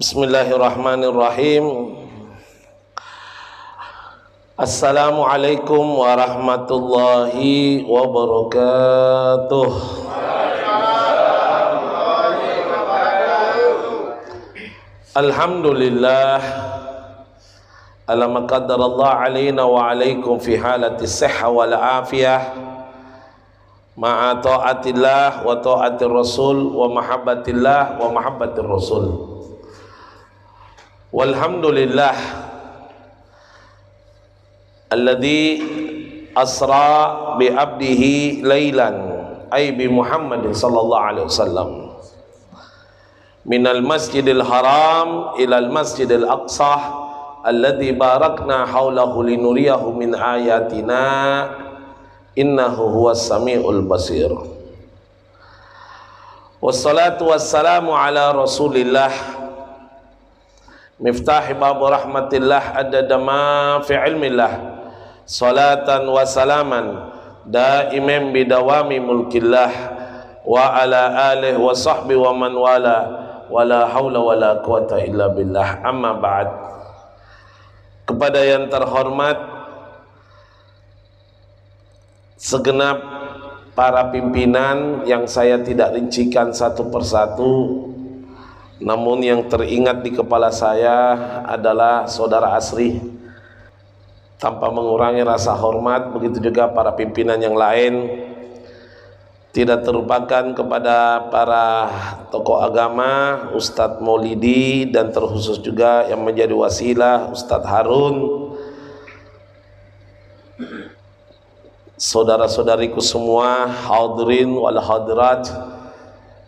Bismillahirrahmanirrahim. Assalamualaikum warahmatullahi wabarakatuh. Alhamdulillah ala ma qaddarallahu alaina wa alaikum fi halati sihha wal afiyah ma'a ta'atillah wa ta'atir rasul wa mahabbatillah wa mahabbatir rasul. Walhamdulillah alladzi asra bi abdihi lailan ay bi Muhammadin sallallahu alaihi wasallam minal masjidil haram ilal masjidil aqsa alladzi barakna haulahu linuriyahu min ayatina innahu huwas samiul basir. Wassalatu wassalamu ala rasulillah miftahi babu rahmatillah adada ma fi ilmillah salatan wa salaman daiman bidawami mulkillah wa ala alihi wa sahbihi wa man wala wala haula wala quwata illa billah. Amma ba'd. Kepada yang terhormat segenap para pimpinan yang saya tidak rincikan satu persatu, namun yang teringat di kepala saya adalah saudara Asri. Tanpa mengurangi rasa hormat, begitu juga para pimpinan yang lain. Tidak terlupakan kepada para tokoh agama, Ustadz Maulidi, dan terkhusus juga yang menjadi wasilah Ustadz Harun, saudara-saudariku semua, hadirin wal hadirat,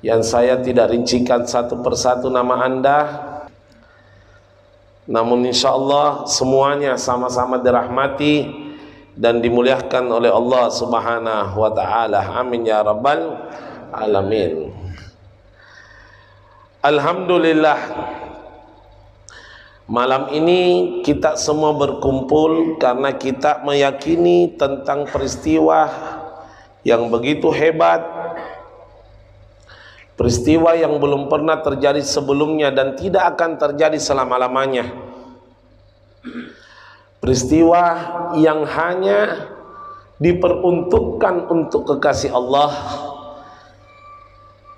yang saya tidak rincikan satu persatu nama Anda, namun insya Allah semuanya sama-sama dirahmati dan dimuliakan oleh Allah subhanahu wa ta'ala. Amin ya rabbal alamin. Alhamdulillah, malam ini kita semua berkumpul karena kita meyakini tentang peristiwa yang begitu hebat, peristiwa yang belum pernah terjadi sebelumnya dan tidak akan terjadi selama-lamanya. Peristiwa yang hanya diperuntukkan untuk kekasih Allah,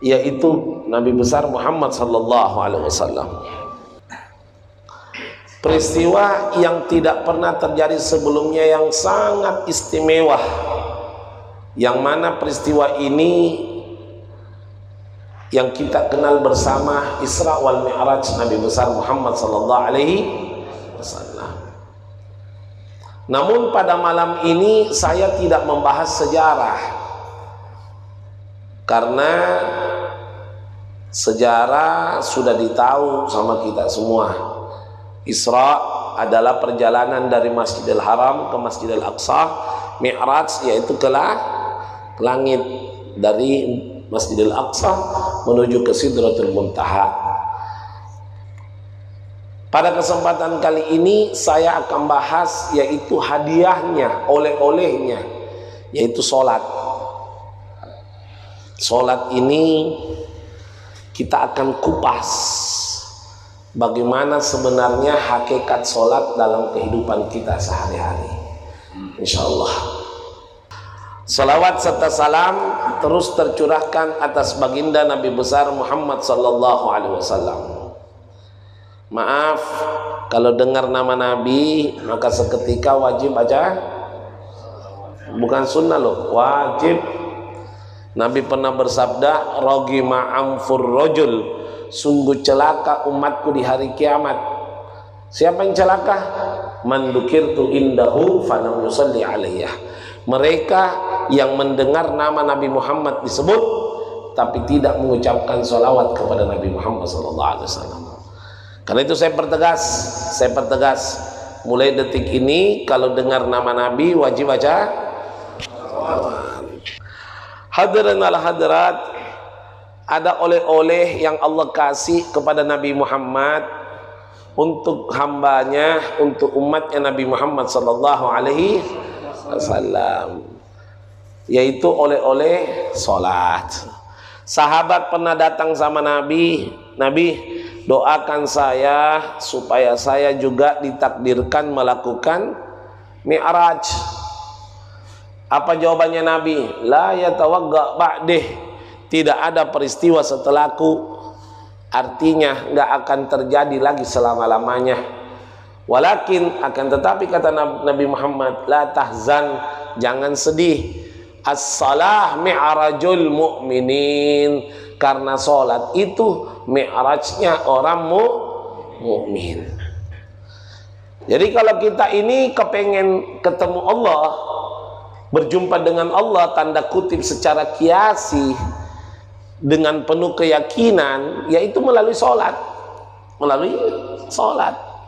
yaitu Nabi besar Muhammad sallallahu alaihi wasallam. Peristiwa yang tidak pernah terjadi sebelumnya yang sangat istimewa, yang mana peristiwa ini yang kita kenal bersama Isra wal Mi'raj Nabi besar Muhammad sallallahu alaihi wasallam. Namun pada malam ini saya tidak membahas sejarah, karena sejarah sudah ditahu sama kita semua. Isra adalah perjalanan dari Masjidil Haram ke Masjidil Aqsa. Mi'raj yaitu ke langit, dari Masjidil Aqsa menuju ke Sidratul Muntaha. Pada kesempatan kali ini saya akan bahas yaitu hadiahnya, oleh-olehnya, yaitu sholat. Sholat ini kita akan kupas bagaimana sebenarnya hakikat sholat dalam kehidupan kita sehari-hari, insyaallah. Salawat serta salam terus tercurahkan atas baginda Nabi besar Muhammad sallallahu alaihi wasallam. Maaf kalau dengar nama Nabi maka seketika wajib baca, bukan sunnah loh, wajib. Nabi pernah bersabda, "Ragima amfur rajul," sungguh celaka umatku di hari kiamat. Siapa yang celaka? Man dzukirtu indahu falam yusalli alaiyah. Mereka yang mendengar nama Nabi Muhammad disebut tapi tidak mengucapkan sholawat kepada Nabi Muhammad SAW. Karena itu saya pertegas, mulai detik ini kalau dengar nama Nabi wajib baca sholawat. Hadirin al hadirat, ada oleh-oleh yang Allah kasih kepada Nabi Muhammad untuk hambanya, untuk umatnya Nabi Muhammad sallallahu alaihi wasallam, yaitu oleh-oleh sholat. Sahabat pernah datang sama Nabi, doakan saya supaya saya juga ditakdirkan melakukan Mi'raj. Apa jawabannya Nabi? La yatawagga ba'dih, tidak ada peristiwa setelahku, artinya nggak akan terjadi lagi selama-lamanya. Walakin, akan tetapi kata Nabi Muhammad, la tahzan, jangan sedih, as-salah mi'rajul mu'minin, karena sholat itu mi'rajnya orang mukmin. Jadi kalau kita ini kepengen ketemu Allah, berjumpa dengan Allah, tanda kutip secara kiasi, dengan penuh keyakinan, yaitu melalui sholat. Melalui sholat.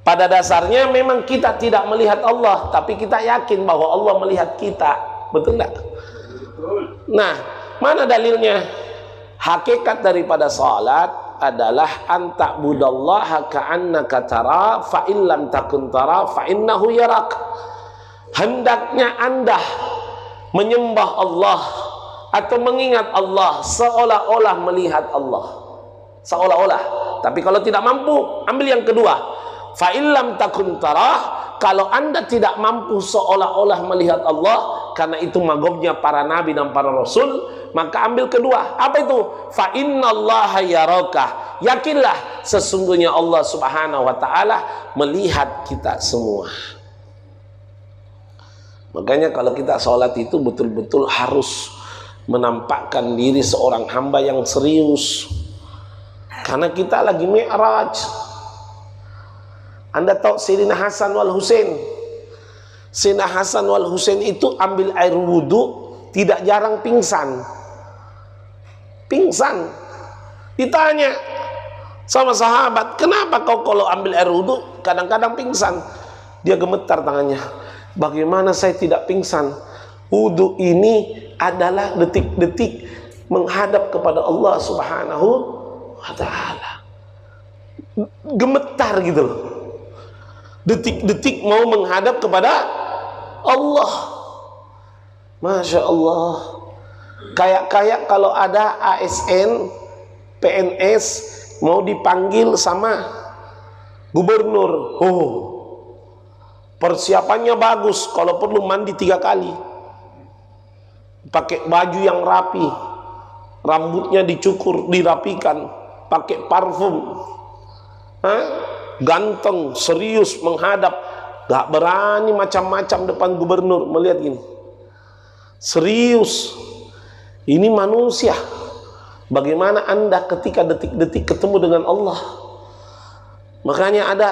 Pada dasarnya memang kita tidak melihat Allah, tapi kita yakin bahwa Allah melihat kita. Betul nggak? Nah, mana dalilnya? Hakikat daripada salat adalah anta'budallaha ka'annaka tara fa illam takun tara fa innahu yarak. Hendaknya Anda menyembah Allah atau mengingat Allah seolah-olah melihat Allah. Seolah-olah. Tapi kalau tidak mampu, ambil yang kedua. Fa illam takun tarah, kalau Anda tidak mampu seolah-olah melihat Allah, karena itu magobnya para nabi dan para rasul, maka ambil kedua. Apa itu? Fa innallaha yaraka. Yakinlah sesungguhnya Allah Subhanahu wa taala melihat kita semua. Makanya kalau kita sholat itu betul-betul harus menampakkan diri seorang hamba yang serius, karena kita lagi mi'raj. Anda tahu Sayyidina Hasan wal Husain? Sayyidina Hasan wal Husain itu ambil air wudhu, tidak jarang pingsan. Pingsan. Ditanya sama sahabat, kenapa kau kalau ambil air wudhu kadang-kadang pingsan? Dia gemetar tangannya. Bagaimana saya tidak pingsan? Wudhu ini adalah detik-detik menghadap kepada Allah Subhanahu wa ta'ala. Gemetar gitu loh. Detik-detik mau menghadap kepada Allah. Masya Allah. Kayak kalau ada ASN, PNS mau dipanggil sama gubernur. Oh, persiapannya bagus. Kalau perlu mandi 3 kali, pakai baju yang rapi, rambutnya dicukur, dirapikan, pakai parfum, ganteng, serius menghadap, gak berani macam-macam depan gubernur. Melihat gini, serius. Ini manusia. Bagaimana Anda ketika detik-detik ketemu dengan Allah? Makanya ada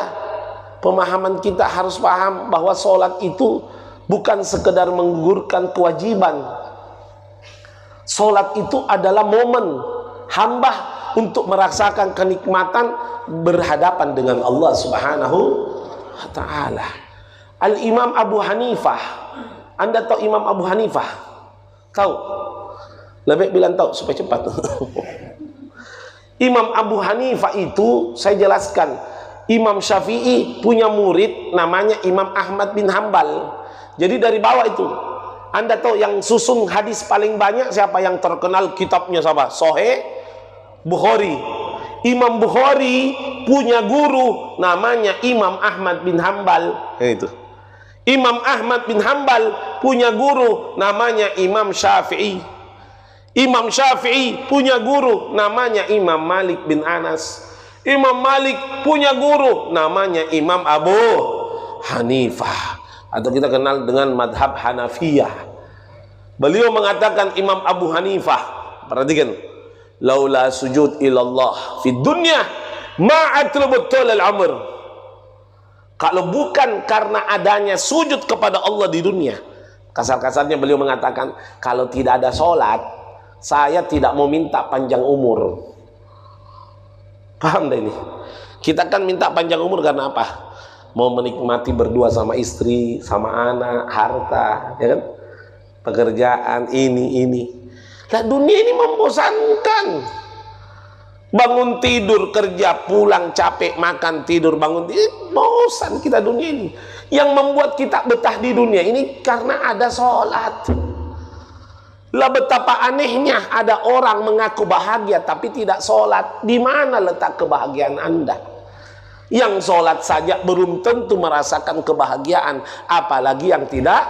pemahaman, kita harus paham bahwa sholat itu bukan sekedar menggugurkan kewajiban. Sholat itu adalah momen hamba untuk merasakan kenikmatan berhadapan dengan Allah Subhanahu wa ta'ala. Al-Imam Abu Hanifah, Anda tahu Imam Abu Hanifah? Tahu? Lebih bilang tahu supaya cepat. Imam Abu Hanifah itu, saya jelaskan, Imam Syafi'i punya murid namanya Imam Ahmad bin Hambal. Jadi dari bawah itu, Anda tahu yang susun hadis paling banyak siapa? Yang terkenal kitabnya siapa? Sahih Bukhari. Imam Bukhari punya guru namanya Imam Ahmad bin Hambal. Itu. Imam Ahmad bin Hambal punya guru namanya Imam Syafi'i. Imam Syafi'i punya guru namanya Imam Malik bin Anas. Imam Malik punya guru namanya Imam Abu Hanifah, atau kita kenal dengan madhab Hanafiyah. Beliau mengatakan, Imam Abu Hanifah, perhatikan, laula sujud ilallah fi dunya ma'atlubut tulal amr. Kalau bukan karena adanya sujud kepada Allah di dunia, kasar-kasarnya beliau mengatakan, kalau tidak ada sholat, saya tidak mau minta panjang umur. Paham dah ini? Kita kan minta panjang umur karena apa? Mau menikmati berdua sama istri, sama anak, harta, ya kan? Pekerjaan ini. Nah, dunia ini membosankan. Bangun tidur, kerja, pulang, capek, makan, tidur, bangun tidur, bosan kita dunia ini. Yang membuat kita betah di dunia ini karena ada sholat. Lah betapa anehnya ada orang mengaku bahagia tapi tidak sholat. Di mana letak kebahagiaan Anda? Yang sholat saja belum tentu merasakan kebahagiaan, apalagi yang tidak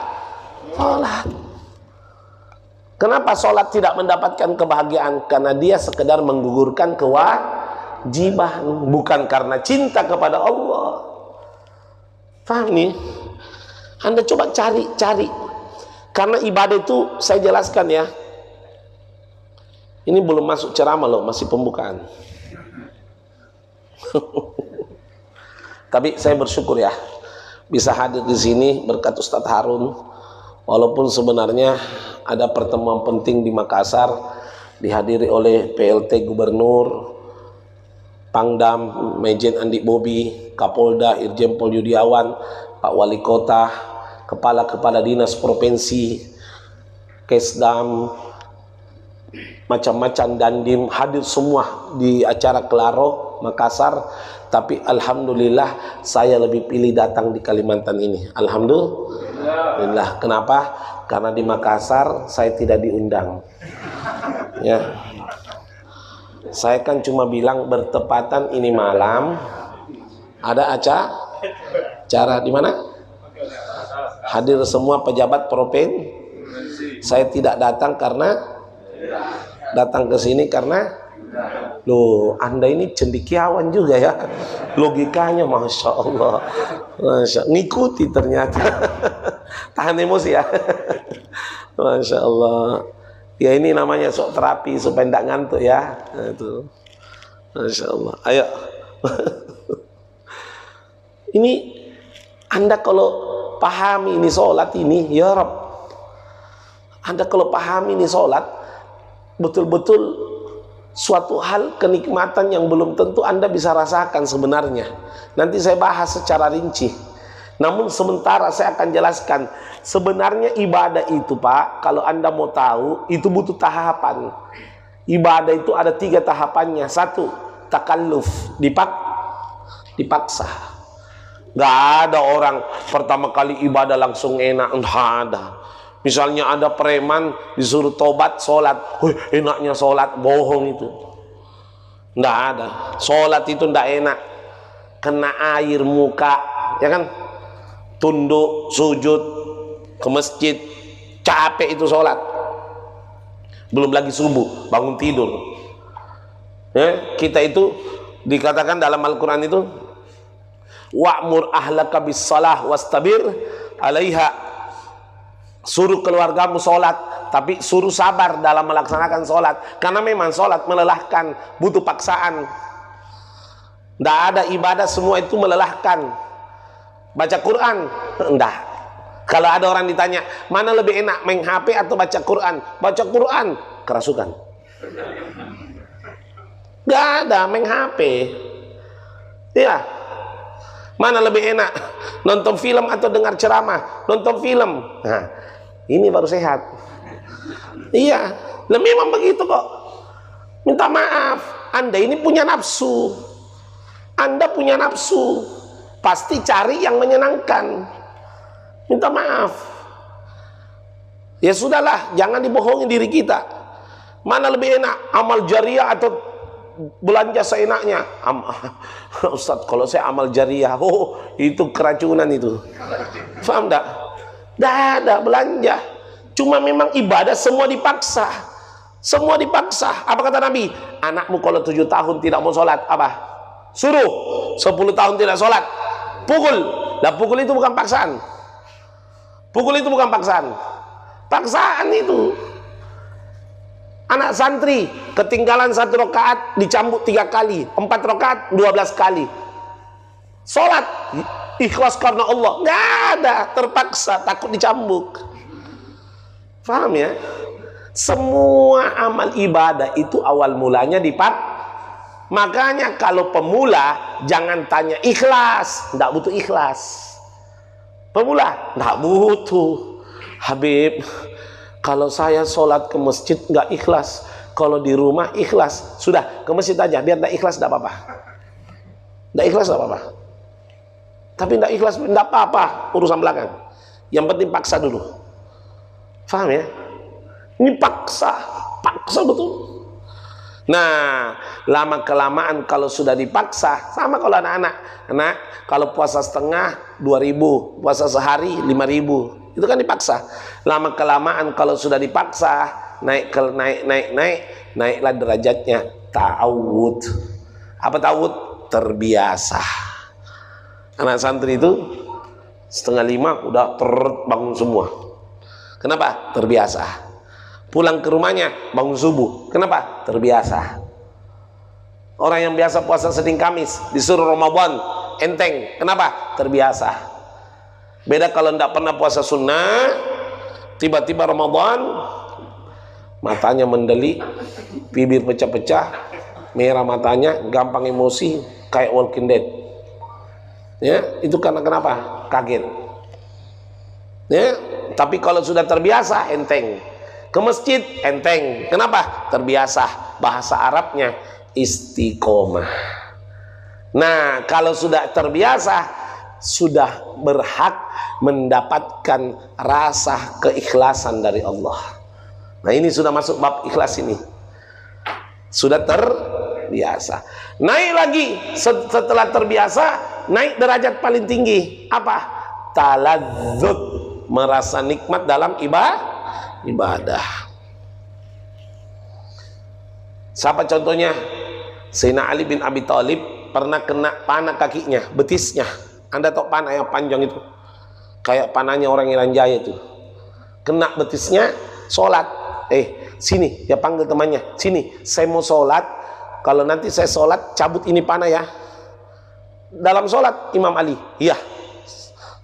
sholat. Kenapa sholat tidak mendapatkan kebahagiaan? Karena dia sekedar menggugurkan kewajiban, bukan karena cinta kepada Allah. Paham nih? Anda coba cari. Karena ibadah itu saya jelaskan ya. Ini belum masuk ceramah loh, masih pembukaan. Tapi saya bersyukur ya bisa hadir di sini berkat Ustadz Harun. Walaupun sebenarnya ada pertemuan penting di Makassar dihadiri oleh PLT Gubernur, Pangdam, Majen Andi Bobi, Kapolda Irjen Pol Yudiawan, Pak Wali Kota, kepala-kepala dinas provinsi, Kesdam, macam-macam dandim hadir semua di acara Kelaro Makassar. Tapi alhamdulillah saya lebih pilih datang di Kalimantan ini. Alhamdulillah. Kenapa? Karena di Makassar saya tidak diundang. Ya. Saya kan cuma bilang bertepatan ini malam ada acara di mana? Hadir semua pejabat provinsi. Saya tidak datang karena datang ke sini karena loh, Anda ini cendekiawan juga ya. Logikanya Masya Allah. Ngikuti ternyata. Tahan emosi ya. Masya Allah. Ya ini namanya sok terapi supaya tidak ngantuk ya. Nah, itu. Masya Allah. Ayo. Ini Anda kalau pahami ini sholat ini, ya Rabb. Anda kalau pahami ini sholat, betul-betul suatu hal kenikmatan yang belum tentu Anda bisa rasakan sebenarnya. Nanti saya bahas secara rinci. Namun sementara saya akan jelaskan. Sebenarnya ibadah itu Pak, kalau Anda mau tahu, itu butuh tahapan. Ibadah itu ada 3 tahapannya. 1, takalluf, dipaksa. Gak ada orang pertama kali ibadah langsung enak. Nggak ada. Misalnya ada preman disuruh tobat sholat, enaknya sholat, bohong itu. Nggak ada. Sholat itu nggak enak. Kena air muka, ya kan? Tunduk, sujud, ke masjid, capek itu sholat. Belum lagi subuh, bangun tidur. Ya, kita itu dikatakan dalam Al-Quran itu, wa'mur ahlaka bis salah wastabir alaiha. Suruh keluargamu sholat, tapi suruh sabar dalam melaksanakan sholat. Karena memang sholat melelahkan, butuh paksaan. Tidak ada ibadah semua itu melelahkan. Baca Quran? Enggak. Kalau ada orang ditanya, mana lebih enak main HP atau baca Quran? Baca Quran, kerasukan. Gak ada main HP. Iya. Mana lebih enak? Nonton film atau dengar ceramah? Nonton film. Nah, ini baru sehat. Iya, memang begitu kok. Minta maaf, Anda ini punya nafsu. Anda punya nafsu. Pasti cari yang menyenangkan. Minta maaf. Ya sudahlah, jangan dibohongi diri kita. Mana lebih enak, amal jariah atau belanja seenaknya? Ustadz, kalau saya amal jariah, itu keracunan itu. Paham tak? Tidak ada belanja. Cuma memang ibadah semua dipaksa. Semua dipaksa. Apa kata Nabi? Anakmu kalau 7 tahun tidak mau sholat, apa? Suruh. 10 tahun tidak sholat, pukul. Nah, pukul itu bukan paksaan. Pukul itu bukan paksaan. Paksaan itu. Anak santri ketinggalan 1 rakaat dicambuk 3 kali, 4 rakaat 12 kali. Sholat ikhlas karena Allah, nggak ada, terpaksa, takut dicambuk. Paham ya? Semua amal ibadah itu awal mulanya makanya kalau pemula jangan tanya ikhlas, nggak butuh ikhlas. Pemula nggak butuh. Habib, kalau saya sholat ke masjid nggak ikhlas, kalau di rumah ikhlas. Sudah ke masjid aja, biar nggak ikhlas nggak apa-apa. Nggak ikhlas nggak apa-apa. Tapi nggak ikhlas nggak apa-apa, urusan belakang. Yang penting paksa dulu. Paham ya? Ini paksa betul. Nah, lama-kelamaan kalau sudah dipaksa, sama kalau anak-anak. Kalau puasa setengah 2.000, puasa sehari 5.000. Itu kan dipaksa. Lama-kelamaan kalau sudah dipaksa, naiklah derajatnya. Ta'awud. Apa ta'awud? Terbiasa. Anak santri itu setengah 5 udah bangun semua. Kenapa? Terbiasa. Pulang ke rumahnya bangun subuh. Kenapa? Terbiasa. Orang yang biasa puasa Senin Kamis disuruh Ramadan enteng. Kenapa? Terbiasa. Beda kalau tidak pernah puasa sunnah, tiba-tiba Ramadan matanya mendelik, bibir pecah-pecah, merah matanya, gampang emosi, kayak Walking Dead. Ya, itu karena kenapa? Kaget. Ya, tapi kalau sudah terbiasa enteng. Ke masjid enteng. Kenapa? Terbiasa. Bahasa Arabnya istiqomah. Nah, kalau sudah terbiasa, sudah berhak mendapatkan rasa keikhlasan dari Allah. Nah, ini sudah masuk bab ikhlas ini. Sudah terbiasa. Naik lagi setelah terbiasa, naik derajat paling tinggi. Apa? Taladzud, merasa nikmat dalam ibadah. Siapa contohnya? Sayyidina Ali bin Abi Thalib pernah kena panah kakinya, betisnya. Anda tahu panah yang panjang itu? Kayak panahnya orang Irian Jaya itu. Kena betisnya, sholat. Sini, dia panggil temannya. Sini, saya mau sholat. Kalau nanti saya sholat, cabut ini panah ya. Dalam sholat, Imam Ali. Iya.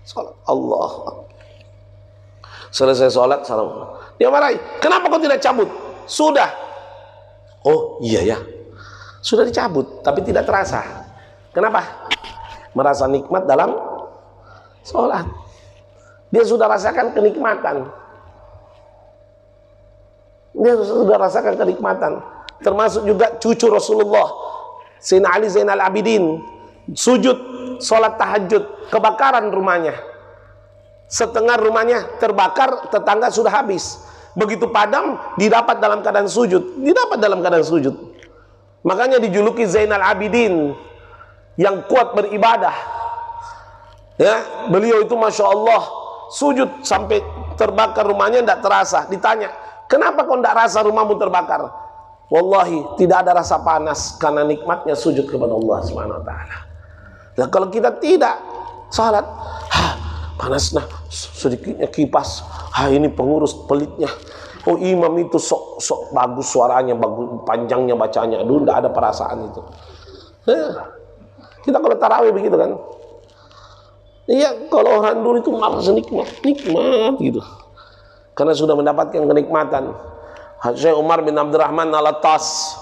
Sholat. Allah. Selesai sholat, salam. Dia marahi. Kenapa kau tidak cabut? Sudah. Oh iya ya. Sudah dicabut, tapi tidak terasa. Kenapa? Merasa nikmat dalam sholat. Dia sudah rasakan kenikmatan. Dia sudah rasakan kenikmatan. Termasuk juga cucu Rasulullah, Sayyidina Ali Zainal Abidin, sujud, sholat tahajud, kebakaran rumahnya. Setengah rumahnya terbakar, tetangga sudah habis. Begitu padam, didapat dalam keadaan sujud. Makanya dijuluki Zainal Abidin, yang kuat beribadah. Ya, beliau itu Masya Allah, sujud sampai terbakar rumahnya tidak terasa. Ditanya, kenapa kau tidak rasa rumahmu terbakar? Wallahi, tidak ada rasa panas karena nikmatnya sujud kepada Allah Subhanahu wa taala. Nah, kalau kita tidak salat, panas nah, sedikitnya kipas. Ini pengurus pelitnya. Oh, imam itu sok bagus suaranya, bagus panjangnya bacanya. Aduh, tidak ada perasaan itu. Kita kalau tarawih begitu kan. Iya, kalau orang dulu itu malah nikmat gitu. Karena sudah mendapatkan kenikmatan. Syekh Umar bin Abdurrahman Al-Attas,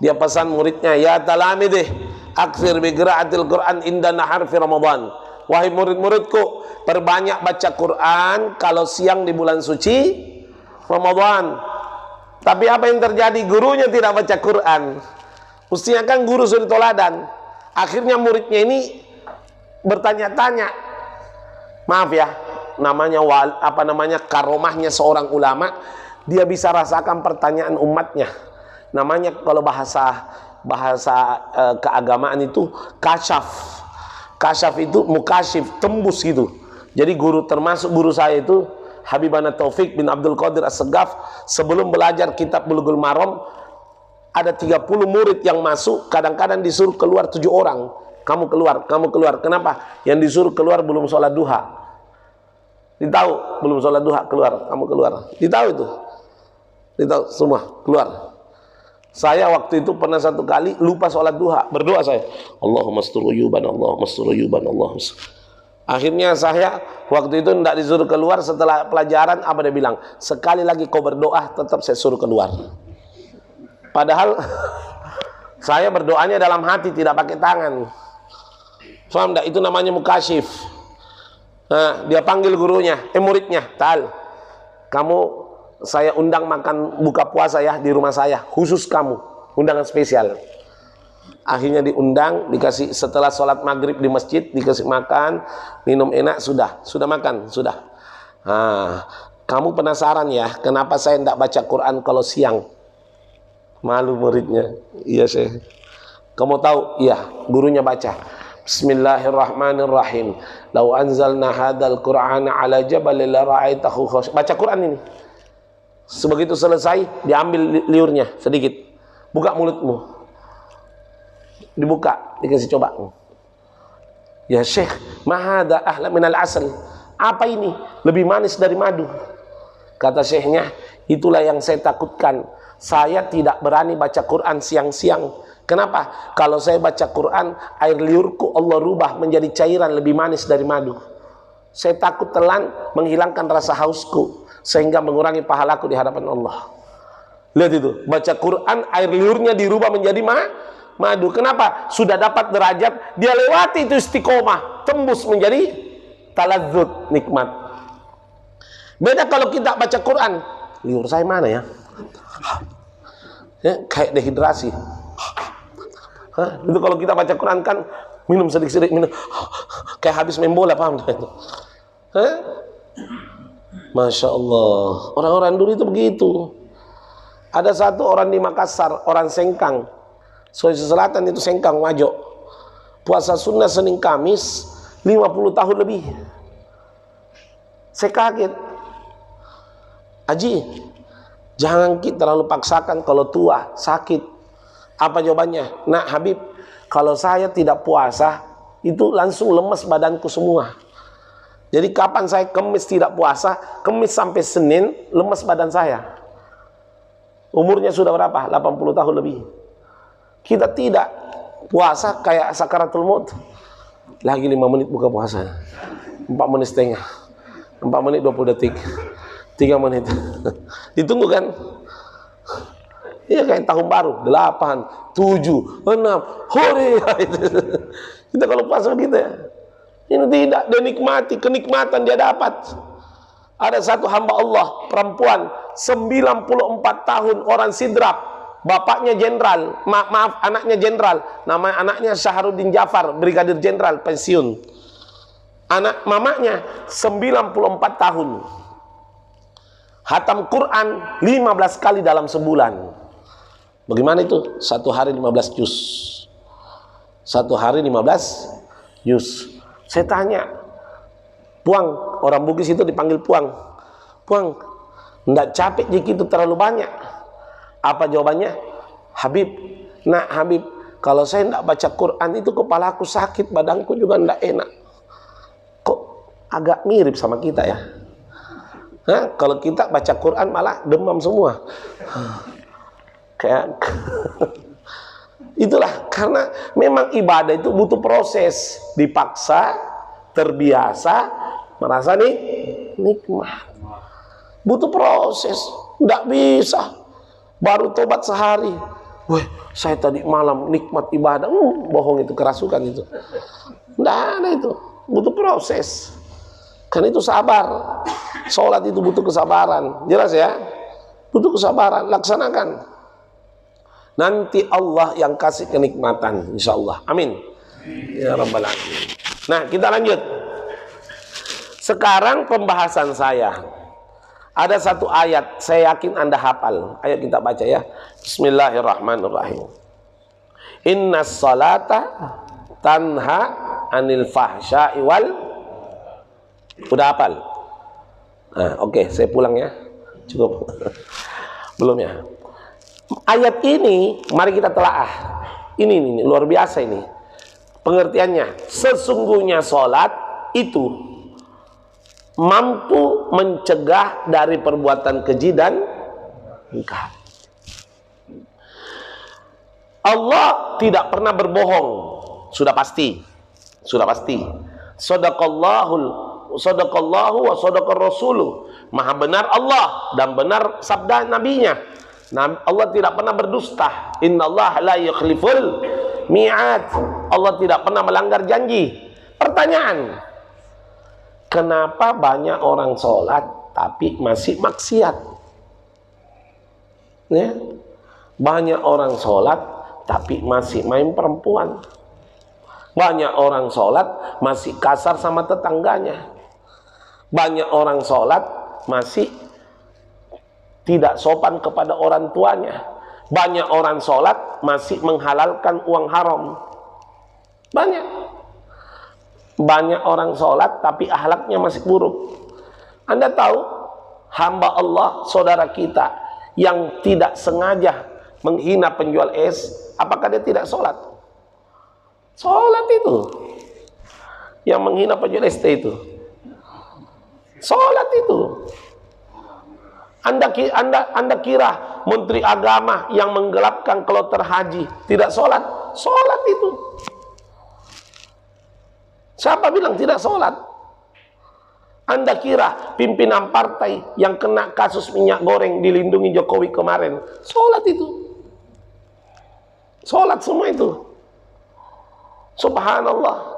dia pesan muridnya, ya talamidih, aktsir bi qiraatil Quran inda nahar fi Ramadan. Wahai murid-muridku, perbanyak baca Quran kalau siang di bulan suci Ramadan. Tapi apa yang terjadi? Gurunya tidak baca Quran. Mestinya kan guru suri toladan. Akhirnya muridnya ini bertanya-tanya. Maaf ya, namanya karomahnya seorang ulama, dia bisa rasakan pertanyaan umatnya. Namanya kalau bahasa keagamaan itu kasyaf. Kasyaf itu mukasyif, tembus gitu. Jadi termasuk guru saya itu Habibana Taufik bin Abdul Qadir As-Segaf, sebelum belajar kitab Bulughul Maram, ada 30 murid yang masuk, kadang-kadang disuruh keluar 7 orang. Kamu keluar. Kenapa? Yang disuruh keluar belum sholat duha. Ditahu, belum sholat duha, kamu keluar. Ditahu itu. Ditahu semua, keluar. Saya waktu itu pernah satu kali lupa sholat duha, berdoa saya, Allahumma astur uyuban, Allahumma astur uyuban, Allahumma. Akhirnya saya waktu itu tidak disuruh keluar. Setelah pelajaran, apa dia bilang? Sekali lagi kau berdoa, tetap saya suruh keluar. Padahal saya berdoanya dalam hati, tidak pakai tangan. Paham tidak? Itu namanya mukasyif. Nah, dia panggil gurunya, muridnya, kamu saya undang makan buka puasa ya di rumah saya, khusus kamu, undangan spesial. Akhirnya diundang, dikasih setelah sholat maghrib di masjid, dikasih makan, minum enak, sudah makan, sudah. Nah, Kamu penasaran ya, kenapa saya tidak baca Quran kalau siang? Malu muridnya. Iya Syekh. Kamu tahu? Iya, gurunya baca. Bismillahirrahmanirrahim. Lau anzalna hadzal Qur'ana ala jabalin la ra'aitahu khashi'an. Baca Quran ini. Sebegitu selesai, diambil liurnya sedikit. Buka mulutmu. Dibuka, dikasih coba. Ya Syekh, ma hadza ahla minal asal. Apa ini? Lebih manis dari madu. Kata syekhnya, itulah yang saya takutkan. Saya tidak berani baca Quran siang-siang. Kenapa? Kalau saya baca Quran, air liurku Allah rubah menjadi cairan lebih manis dari madu. Saya takut telan menghilangkan rasa hausku, sehingga mengurangi pahalaku di hadapan Allah. Lihat itu, baca Quran, air liurnya dirubah menjadi madu. Kenapa? Sudah dapat derajat, dia lewati itu istiqomah, tembus menjadi taladzut, nikmat. Beda kalau kita baca Quran, liur saya mana ya? Ya kayak dehidrasi. Itu kalau kita baca Quran kan minum sedikit-sedikit, minum kayak habis main bola, paham itu? Masya Allah, orang-orang dulu itu begitu. Ada satu orang di Makassar, orang Sengkang, Sulawesi Selatan itu Sengkang, Wajo. Puasa sunnah Senin Kamis 50 tahun lebih. Saya kaget. Haji, jangan kita terlalu paksakan kalau tua, sakit. Apa jawabannya? Nah Habib, kalau saya tidak puasa, itu langsung lemes badanku semua. Jadi kapan saya Kemis tidak puasa, Kemis sampai Senin, lemes badan saya. Umurnya sudah berapa? 80 tahun lebih. Kita tidak puasa kayak sakaratul maut. Lagi 5 menit buka puasa. 4 menit setengah. 4 menit 20 detik. 3 menit. Ditunggu kan? Iya kayak tahun baru. 8, 7, 6. Hore. Kita kalau puasa gitu ya. Ini tidak. Dia nikmati. Kenikmatan dia dapat. Ada satu hamba Allah. Perempuan. 94 tahun. Orang Sidrap. Bapaknya jenderal. Maaf anaknya jenderal. Nama anaknya Syahrudin Jafar. Brigadir jenderal. Pensiun. Anak mamanya 94 tahun. Hatam Quran 15 kali dalam sebulan. Bagaimana itu? Satu hari 15 juz. Satu hari 15 juz. Saya tanya, Puang, orang Bugis itu dipanggil Puang. Puang, enggak capek jika itu terlalu banyak? Apa jawabannya? Habib, nak Habib, kalau saya enggak baca Quran itu kepalaku sakit, badanku juga enggak enak. Kok agak mirip sama kita ya? Kalau kita baca Quran malah demam semua. Kayak itulah, karena memang ibadah itu butuh proses, dipaksa, terbiasa, merasa nikmat. Butuh proses, tidak bisa baru tobat sehari. Wah, saya tadi malam nikmat ibadah, bohong itu, kerasukan itu. Tidak ada itu, butuh proses. Kan itu sabar. Sholat itu butuh kesabaran. Jelas ya? Butuh kesabaran, laksanakan. Nanti Allah yang kasih kenikmatan, insya Allah. Amin. Ya Rabbal Alamin. Nah, kita lanjut. Sekarang pembahasan saya. Ada satu ayat, saya yakin Anda hafal. Ayo kita baca ya. Bismillahirrahmanirrahim. Innas salata tanha anil fahsya'i wal. Udah hafal? Nah, oke, saya pulang ya. Cukup. Belum ya? Ayat ini mari kita telaah. Ini luar biasa ini. Pengertiannya, sesungguhnya sholat itu mampu mencegah dari perbuatan keji dan mungkar. Allah tidak pernah berbohong, sudah pasti. Sudah pasti. Sadaqallahu wa sadaqar rasuluh. Maha benar Allah dan benar sabda nabinya. Allah tidak pernah berdusta. Innallaha la yukhliful mi'ad. Allah tidak pernah melanggar janji. Pertanyaan, kenapa banyak orang sholat tapi masih maksiat? Ya? Banyak orang sholat tapi masih main perempuan. Banyak orang sholat masih kasar sama tetangganya. Banyak orang sholat masih tidak sopan kepada orang tuanya. Banyak orang sholat masih menghalalkan uang haram. Banyak orang sholat tapi akhlaknya masih buruk. Anda tahu, hamba Allah, saudara kita yang tidak sengaja menghina penjual es, apakah dia tidak sholat? Sholat itu. Yang menghina penjual es itu sholat itu. Anda kira menteri agama yang menggelapkan kloter haji tidak sholat? Sholat itu. Siapa bilang tidak sholat? Anda kira pimpinan partai yang kena kasus minyak goreng dilindungi Jokowi kemarin sholat itu? Sholat semua itu. Subhanallah.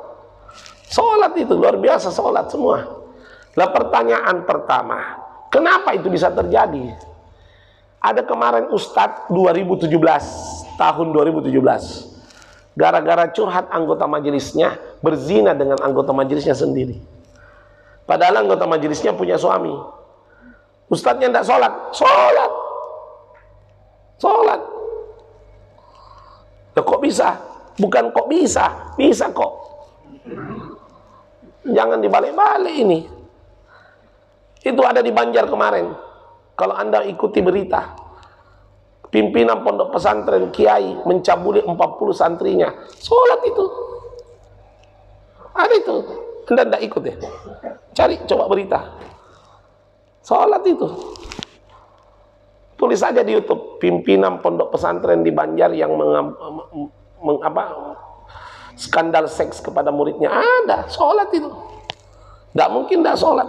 Sholat itu luar biasa, sholat semua. Lah pertanyaan pertama, kenapa itu bisa terjadi? Ada kemarin Ustadz 2017, tahun 2017, gara-gara curhat anggota majelisnya berzina dengan anggota majelisnya sendiri. Padahal anggota majelisnya punya suami. Ustadznya tidak sholat. Sholat. Loh, kok bisa? Bukan kok bisa, bisa kok. Jangan dibalik-balik ini. Itu ada di Banjar kemarin. Kalau Anda ikuti berita, pimpinan pondok pesantren kiai mencabuli 40 santrinya. Sholat itu. Ada itu. Anda tidak ikut ya? Cari, coba berita. Sholat itu. Tulis saja di YouTube, pimpinan pondok pesantren di Banjar yang skandal seks kepada muridnya. Ada, sholat itu. Tidak mungkin tidak sholat.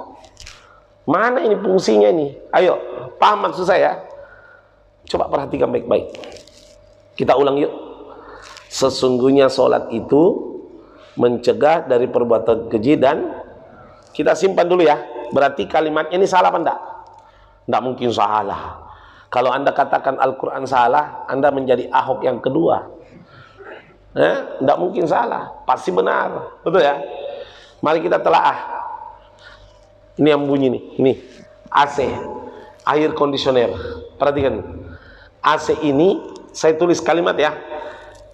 Mana ini fungsinya ini? Ayo, paham maksud saya? Coba perhatikan baik-baik. Kita ulang yuk. Sesungguhnya sholat itu mencegah dari perbuatan keji, dan kita simpan dulu ya. Berarti kalimatnya ini salah apa enggak? Enggak mungkin salah. Kalau Anda katakan Al-Quran salah, Anda menjadi Ahok yang kedua. Enggak mungkin salah, pasti benar. Betul ya? Mari kita telaah. Ini yang bunyi nih. Ini AC, air conditioner. Perhatikan. AC ini saya tulis kalimat ya.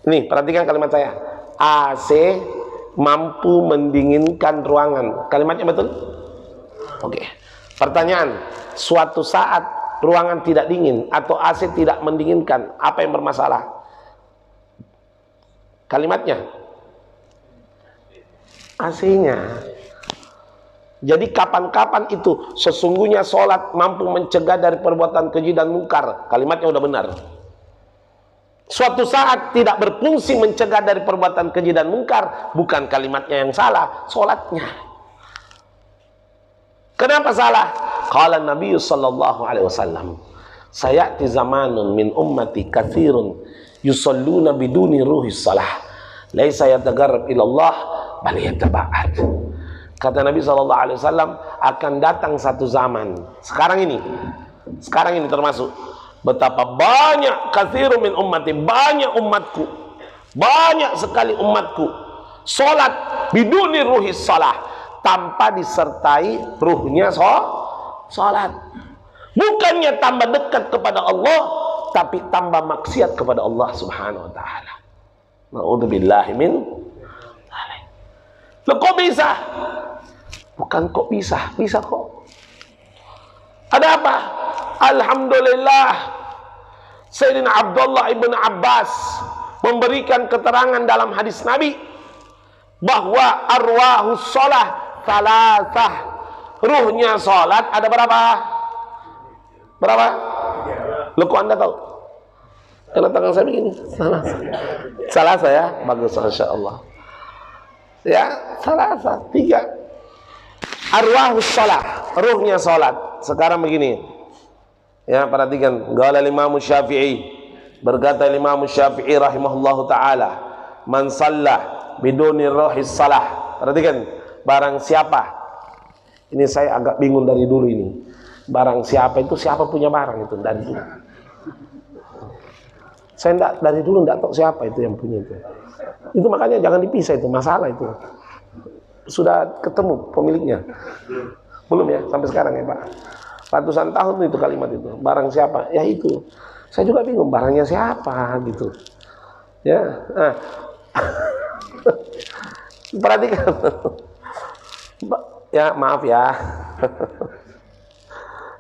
Ini perhatikan kalimat saya. AC mampu mendinginkan ruangan. Kalimatnya betul? Oke. Pertanyaan, suatu saat ruangan tidak dingin atau AC tidak mendinginkan, apa yang bermasalah? Kalimatnya? AC-nya. Jadi kapan-kapan itu sesungguhnya sholat mampu mencegah dari perbuatan keji dan mungkar. Kalimatnya udah benar. Suatu saat tidak berfungsi mencegah dari perbuatan keji dan mungkar, bukan kalimatnya yang salah, sholatnya. Kenapa salah? Qala Nabi sallallahu alaihi wasallam, sayati zamanun min ummati katsirun yusalluna biduni ruhis salah, laisa yatagarrab ila Allah bal yataba'ad. Kata Nabi sallallahu alaihi wasallam, akan datang satu zaman. Sekarang ini termasuk betapa banyak katsirun min ummati, banyak umatku, banyak sekali umatku salat biduni ruhis salah, tanpa disertai ruhnya salat. Bukannya tambah dekat kepada Allah, tapi tambah maksiat kepada Allah Subhanahu wa taala. Na'udzubillahi min dzalik. Loh, kok bisa? Bukan kok bisa, bisa kok. Ada apa? Alhamdulillah, Sayyidina Abdullah ibn Abbas memberikan keterangan dalam hadis Nabi bahwa arwahus sholah salasah, ruhnya sholat ada berapa? Berapa? Loh, kok Anda tahu? Karena tangan saya begini. Salah saya, bagus, Masya Allah. Ya, salah 3. Arwahus sholah, ruhnya sholat. Sekarang begini. Ya, perhatikan. Qala Imam Syafi'i, berkata Imam Syafi'i rahimahullahu taala, man shalla biduni ruhis salah. Perhatikan, barang siapa. Ini saya agak bingung dari dulu ini. Barang siapa itu, siapa punya barang itu dari dulu. Saya dari dulu enggak tahu siapa itu yang punya itu. Itu makanya jangan dipisah, itu masalah itu. Sudah ketemu pemiliknya? Belum ya, sampai sekarang ya Pak? Ratusan tahun itu kalimat itu. Barang siapa? Ya itu. Saya juga bingung barangnya siapa gitu. Ya. Nah. Perhatikan. Ya, maaf ya.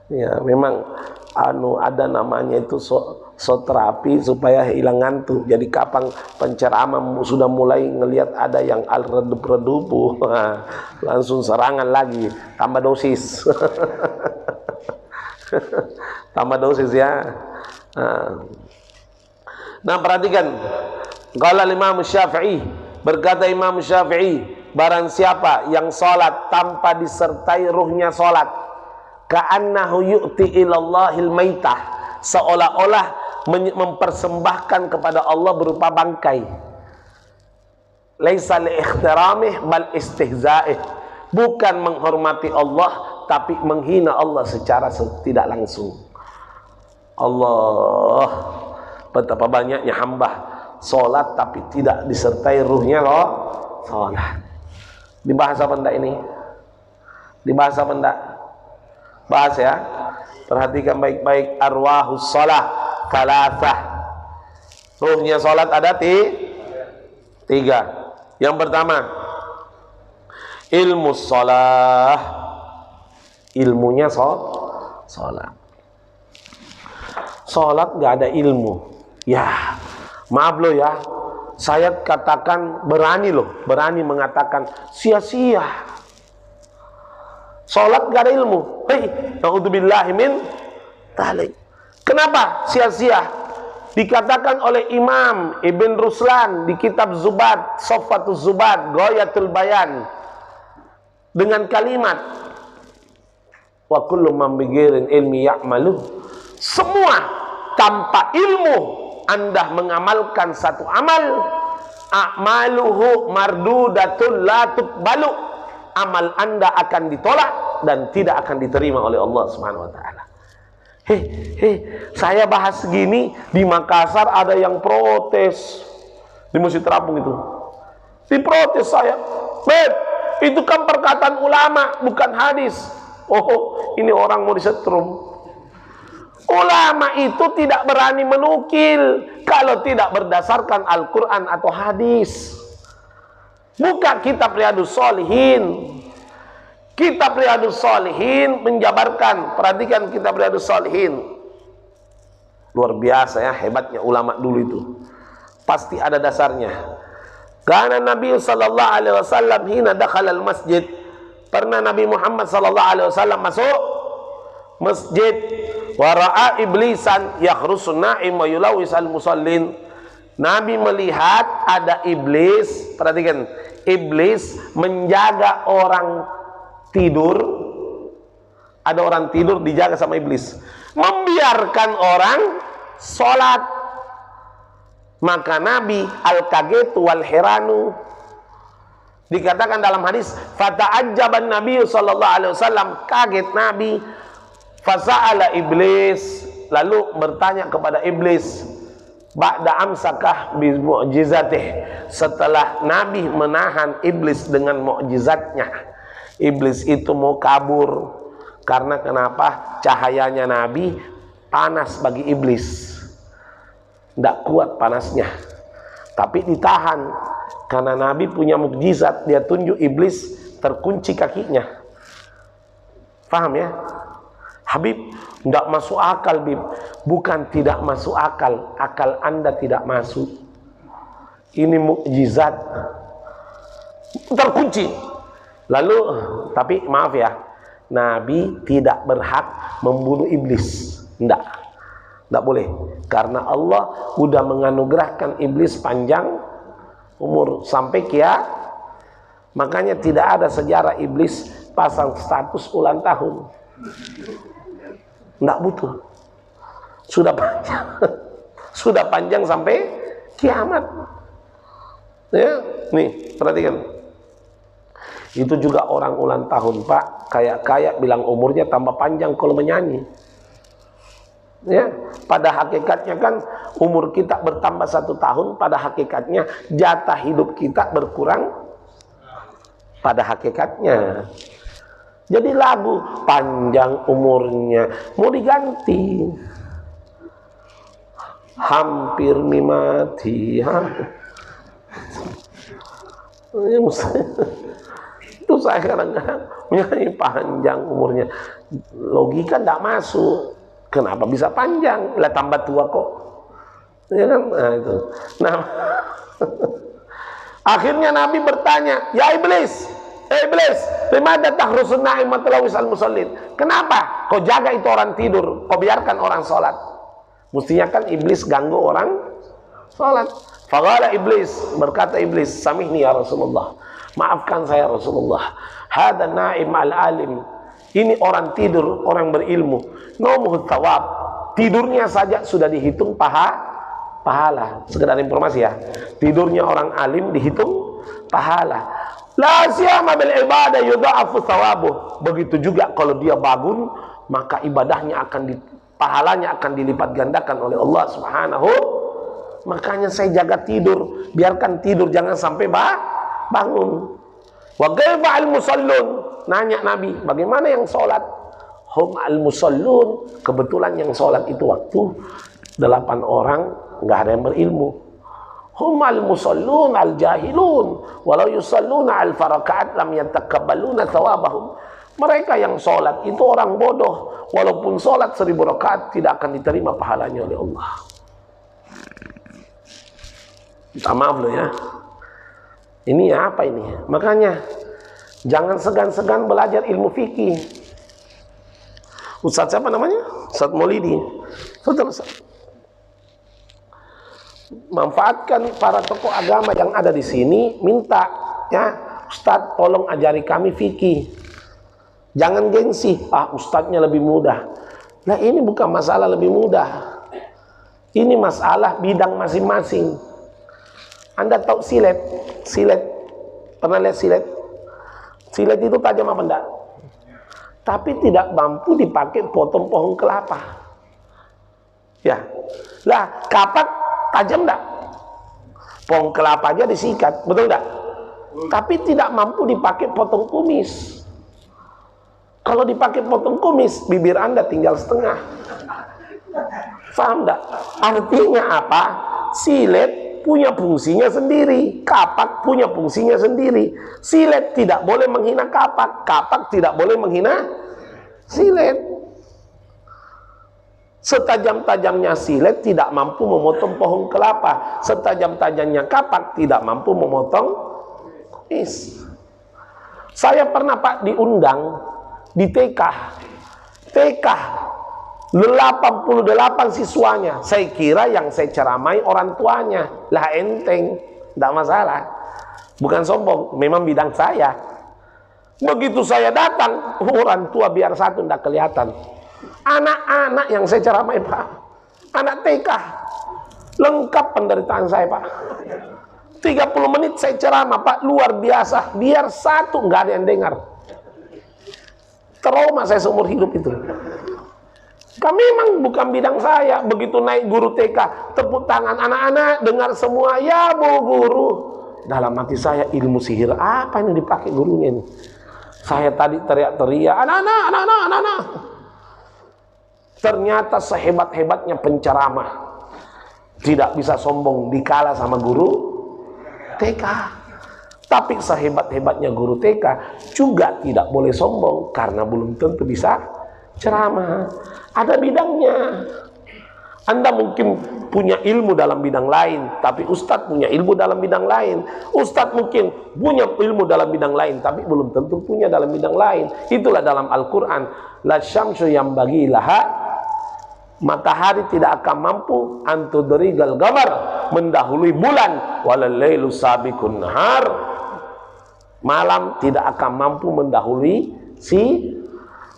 Ya, memang ada namanya itu so terapi supaya hilang ngantuk. Jadi kapan penceramah sudah mulai ngelihat ada yang redup-redup, langsung serangan lagi, tambah dosis. Tambah dosis ya. Nah, perhatikan. Qala Imam Syafi'i, berkata Imam Syafi'i, barang siapa yang sholat tanpa disertai ruhnya sholat, ka'annahu yu'ti ilallahil maitah, seolah-olah mempersembahkan kepada Allah berupa bangkai. Laisa li'ikhtiramih bal istihza'ih, bukan menghormati Allah tapi menghina Allah secara tidak langsung. Allah, betapa banyaknya hamba sholat tapi tidak disertai ruhnya loh sholat. Dibahas apa enggak ini? Dibahas apa enggak? Bahas ya. Perhatikan baik-baik. Arwahus sholat thalathah, ruhnya sholat ada tiga. Yang pertama, ilmu sholat, ilmunya sholat. Sholat gak ada ilmu. Ya, maaf loh ya, saya katakan berani mengatakan sia-sia. Sholat gak ada ilmu. Na'udzubillahi min dzalik. Kenapa sia-sia? Dikatakan oleh Imam Ibn Ruslan di kitab Zubad, Soffatus Zubad, Ghayatul Bayan, dengan kalimat wa kullu man bigairin ilmi ya'malu, semua tanpa ilmu Anda mengamalkan satu amal, a'maluhu mardudatun la tuqbalu, amal Anda akan ditolak dan tidak akan diterima oleh Allah Subhanahu wa taala. Saya bahas gini di Makassar ada yang protes di Masjid Terapung itu. Diprotes saya. "Bet, itu kan perkataan ulama, bukan hadis." Oh, ini orang mau disetrum. Ulama itu tidak berani menukil kalau tidak berdasarkan Al-Quran atau hadis. Buka kitab Riyadhus Shalihin. Kitab Riyadhus Shalihin menjabarkan, perhatikan kitab Riyadhus Shalihin. Luar biasa ya, hebatnya ulama dulu itu. Pasti ada dasarnya. Karena Nabi sallallahu alaihi wasallam hina dakhala al-masjid, pernah Nabi Muhammad sallallahu alaihi wasallam masuk masjid, wa ra'a iblisan yakhrusun na'im wa yulawis al-musallin. Nabi melihat ada iblis, perhatikan, iblis menjaga orang tidur. Ada orang tidur dijaga sama iblis, membiarkan orang sholat. Maka Nabi al-kagetu wal heranu, dikatakan dalam hadis, fata'ajjaban Nabi sallallahu alaihi wasallam, kaget Nabi, fasa'ala iblis, lalu bertanya kepada iblis, ba'da amsakah bi mu'jizatih, setelah Nabi menahan iblis dengan mukjizatnya. Iblis itu mau kabur karena kenapa? Cahayanya Nabi panas bagi iblis, tidak kuat panasnya, tapi ditahan karena Nabi punya mukjizat. Dia tunjuk iblis terkunci kakinya. Paham ya Habib? Tidak masuk akal, Bib. Bukan tidak masuk akal, akal Anda tidak masuk. Ini mukjizat, terkunci. Lalu, tapi maaf ya, Nabi tidak berhak membunuh iblis. Tidak boleh. Karena Allah sudah menganugerahkan iblis panjang umur sampai kiamat. Makanya tidak ada sejarah iblis pasang status ulang tahun. Tidak butuh. Sudah panjang. Sudah panjang sampai kiamat. Ya, nih, perhatikan. Itu juga orang ulang tahun, Pak. Kayak bilang umurnya tambah panjang kalau menyanyi. Ya, pada hakikatnya kan umur kita bertambah 1 tahun. Pada hakikatnya jatah hidup kita berkurang. Pada hakikatnya. Jadi lagu panjang umurnya mau diganti. Hampir mati. Itu saya kadang-kadang menyanyi panjang umurnya. Logika tidak masuk. Kenapa bisa panjang? Lah tambah tua kok. Ya kan? Nah itu. Nah, akhirnya Nabi bertanya, ya iblis, iblis, limada tahrusun na'imat lawis al-musallin. Kenapa kau jaga itu orang tidur, kau biarkan orang sholat? Mestinya kan iblis ganggu orang sholat. Faqala iblis, berkata iblis, samihni ya Rasulullah, maafkan saya Rasulullah, hada na'im al-alim, ini orang tidur, orang berilmu, naumuhu thawab, tidurnya saja sudah dihitung pahala. Sekedar informasi ya, tidurnya orang alim dihitung pahala. La siyama bil ibadah yudha'afu thawabuh. Begitu juga kalau dia bangun, maka ibadahnya pahalanya akan dilipat gandakan oleh Allah Subhanahu. Makanya saya jaga tidur, biarkan tidur, jangan sampai bangun. Wa kaifa al musallun? Nanya Nabi, bagaimana yang sholat? Hum al musallun. Kebetulan yang sholat itu waktu 8 orang, nggak ada yang berilmu. Hum al musallun al jahilun walau yusalluna al farakaat lam yatakabbaluna thawabahum. Mereka yang sholat itu orang bodoh, walaupun sholat 1000 rakaat tidak akan diterima pahalanya oleh Allah. Minta maaf loh ya. Ini apa ini? Makanya jangan segan-segan belajar ilmu fikih. Ustaz siapa namanya? Ustaz Maulidi. Ustaz. Manfaatkan para tokoh agama yang ada di sini, minta ya, Ustaz tolong ajari kami fikih. Jangan gengsi, ustadznya lebih mudah. Nah ini bukan masalah lebih mudah, ini masalah bidang masing-masing. Anda tahu silet? Silet, pernah lihat silet? Silet itu tajam apa enggak? Tapi tidak mampu dipakai potong pohon kelapa. Ya, lah kapak tajam enggak? Pohon kelapa aja disikat, betul enggak? Tapi tidak mampu dipakai potong kumis. Kalau dipakai potong kumis, bibir Anda tinggal setengah. Paham enggak? Artinya apa? Silet punya fungsinya sendiri, kapak punya fungsinya sendiri. Silet tidak boleh menghina kapak, kapak tidak boleh menghina silet. Setajam-tajamnya silet tidak mampu memotong pohon kelapa, setajam-tajamnya kapak tidak mampu memotong kumis. Saya pernah Pak diundang di TK 88 siswanya. Saya kira yang saya ceramai orang tuanya. Lah enteng, tidak masalah, bukan sombong, memang bidang saya. Begitu saya datang, orang tua biar satu tidak kelihatan. Anak-anak yang saya ceramai Pak, anak TK, lengkap penderitaan saya Pak. 30 menit saya ceramah Pak, luar biasa, biar satu nggak ada yang dengar. Trauma saya seumur hidup itu. Kami memang bukan bidang saya. Begitu naik guru TK, tepuk tangan, anak-anak dengar semua, ya Bu Guru. Dalam hati saya, ilmu sihir apa yang dipakai gurunya ini? Saya tadi teriak-teriak, anak-anak. Ternyata sehebat-hebatnya penceramah, tidak bisa sombong dikala sama guru TK. Tapi sehebat-hebatnya guru TK juga tidak boleh sombong, karena belum tentu bisa ceramah. Ada bidangnya. Anda mungkin punya ilmu dalam bidang lain, tapi Ustadz punya ilmu dalam bidang lain. Ustadz mungkin punya ilmu dalam bidang lain, tapi belum tentu punya dalam bidang lain. Itulah dalam Al-Quran, la syamsu yang bagi laha, matahari tidak akan mampu antudrigal qamar, mendahului bulan, walal lailu sabiqun nahar, malam tidak akan mampu mendahului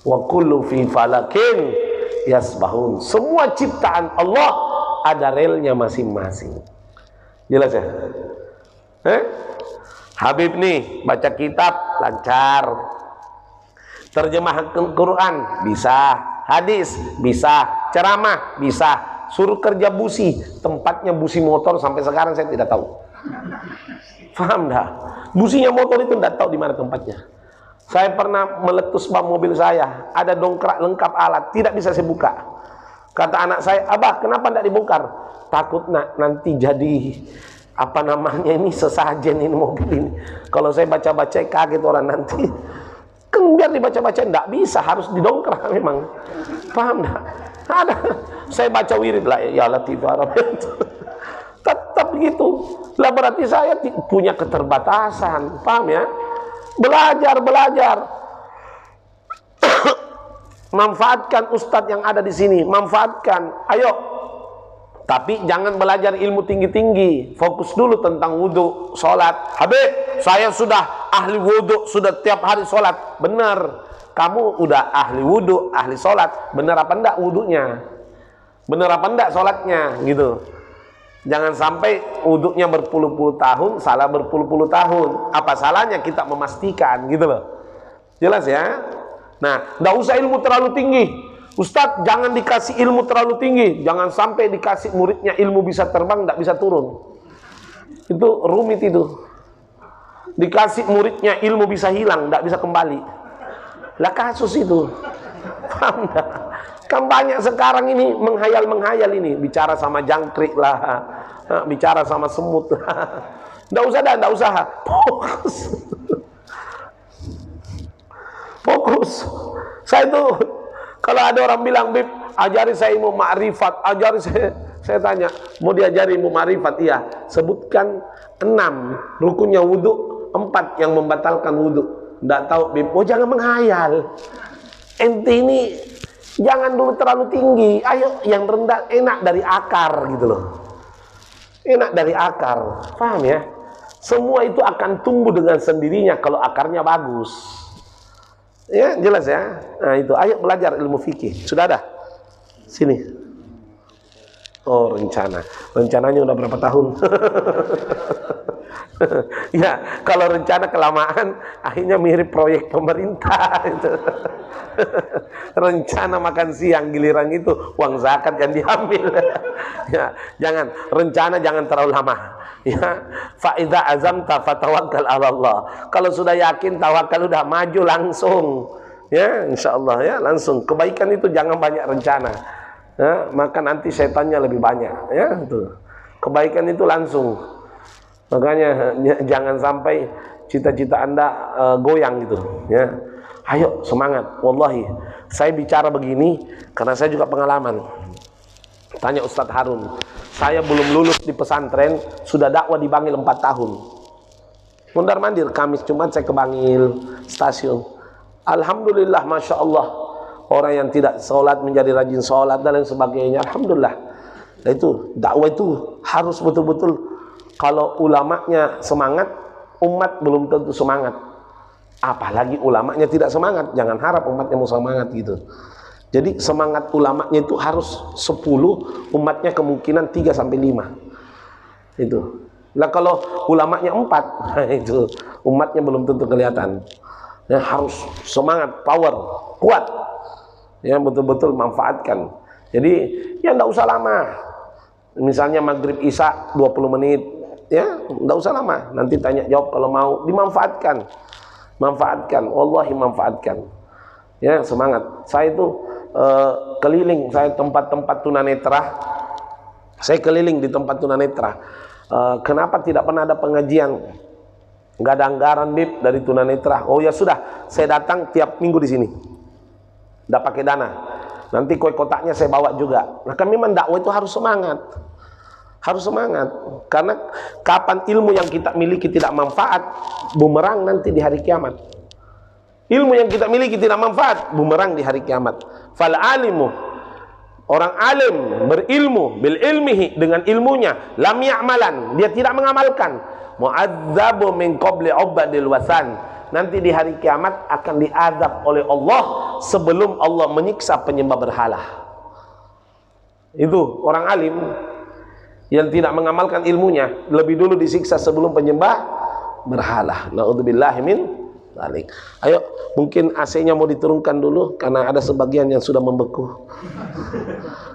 wa kullu fi falakin yasbahun. Semua ciptaan Allah ada relnya masing-masing. Jelas ya? Habib nih baca kitab lancar, terjemah Quran bisa, hadis bisa, ceramah bisa. Suruh kerja busi, tempatnya busi motor sampai sekarang saya tidak tahu. Paham dah? Businya motor itu tidak tahu di mana tempatnya. Saya pernah meletus ban mobil saya, ada dongkrak lengkap alat, tidak bisa saya buka. Kata anak saya, "Abah, kenapa tidak dibongkar?" "Takut nak, nanti jadi apa namanya ini sesajen ini mobil ini. Kalau saya baca-baca kaget orang nanti." Kan biar dibaca-baca, tidak bisa, harus didongkrak memang. Paham enggak? Ada. Saya baca wirid lah, ya Latif tetap begitu. Lah berarti saya punya keterbatasan, paham ya? Belajar. Manfaatkan ustadz yang ada di sini, manfaatkan. Ayo. Tapi jangan belajar ilmu tinggi-tinggi. Fokus dulu tentang wudhu, sholat. Habib, saya sudah ahli wudhu, sudah tiap hari sholat. Benar. Kamu udah ahli wudhu, ahli sholat. Benar apa enggak wudhunya? Benar apa enggak sholatnya? Gitu. Jangan sampai wudhunya berpuluh-puluh tahun, salah berpuluh-puluh tahun. Apa salahnya kita memastikan, gitu loh. Jelas ya? Nah, enggak usah ilmu terlalu tinggi. Ustadz, jangan dikasih ilmu terlalu tinggi. Jangan sampai dikasih muridnya ilmu bisa terbang, enggak bisa turun. Itu rumit itu. Dikasih muridnya ilmu bisa hilang, enggak bisa kembali. Lah kasus itu. Paham enggak? Kan banyak sekarang ini menghayal ini, bicara sama jangkrik lah, bicara sama semut lah. Nggak usah. Fokus. Saya tuh kalau ada orang bilang, "Bib, ajari saya ilmu ma'rifat," ajari saya tanya, "Mau diajari ilmu ma'rifat?" Iya. Sebutkan 6 rukunnya wudhu, 4 yang membatalkan wudhu. Nggak tahu, Bib. Oh, jangan menghayal. Ente ini jangan dulu terlalu tinggi. Ayo yang rendah, enak dari akar gitu loh. Enak dari akar. Paham ya? Semua itu akan tumbuh dengan sendirinya kalau akarnya bagus. Ya, jelas ya? Nah, itu. Ayo belajar ilmu fikih. Sudah ada? Sini. Oh, rencana. Rencananya udah berapa tahun? Ya, kalau rencana kelamaan akhirnya mirip proyek pemerintah itu. Rencana makan siang, giliran itu uang zakat yang diambil. Ya, rencana jangan terlalu lama. Ya, fa idza azamta fatawakkal 'ala Allah. Kalau sudah yakin, tawakal, udah maju langsung. Ya, insyaallah ya, langsung. Kebaikan itu jangan banyak rencana. Ya, maka nanti setannya lebih banyak, ya, itu. Kebaikan itu langsung. Makanya jangan sampai cita-cita Anda goyang gitu, ya. Ayo semangat. Wallahi, saya bicara begini karena saya juga pengalaman. Tanya Ustadz Harun, saya belum lulus di pesantren, sudah dakwah di Bangil 4 tahun. Mondar-mandir, Kamis Jumat saya ke Bangil stasiun. Alhamdulillah, Masya Allah, orang yang tidak sholat menjadi rajin sholat dan lain sebagainya. Alhamdulillah. Nah, itu dakwah itu harus betul-betul. Kalau ulamanya semangat, umat belum tentu semangat. Apalagi ulamanya tidak semangat, jangan harap umatnya mau semangat gitu. Jadi semangat ulamanya itu harus 10, umatnya kemungkinan 3-5. Itu. Nah kalau ulamanya 4, nah itu umatnya belum tentu kelihatan. Ya, harus semangat, power, kuat. Ya, betul-betul manfaatkan. Jadi ya enggak usah lama. Misalnya maghrib isya 20 menit. Ya, enggak usah lama. Nanti tanya jawab kalau mau, dimanfaatkan. Manfaatkan, wallahi manfaatkan. Ya, semangat. Saya itu keliling, saya tempat-tempat tunanetra. Saya keliling di tempat tunanetra. Kenapa tidak pernah ada pengajian? Enggak ada anggaran, Bib, dari tunanetra. Oh ya sudah, saya datang tiap minggu di sini. Enggak pakai dana. Nanti kue kotaknya saya bawa juga. Nah, kami memang dakwah itu harus semangat. Harus semangat, karena kapan ilmu yang kita miliki tidak manfaat, bumerang nanti di hari kiamat. Ilmu yang kita miliki tidak manfaat, bumerang di hari kiamat. Fal alimu, orang alim berilmu, bil ilmihi, dengan ilmunya, lam ya'malan, dia tidak mengamalkan, mu'adzabu min qabli ubadil wasan, nanti di hari kiamat akan diazab oleh Allah sebelum Allah menyiksa penyembah berhala. Itu orang alim yang tidak mengamalkan ilmunya, lebih dulu disiksa sebelum penyembah berhala. Na'udzubillahi min dzalik. Ayo, mungkin AC-nya mau diturunkan dulu karena ada sebagian yang sudah membeku.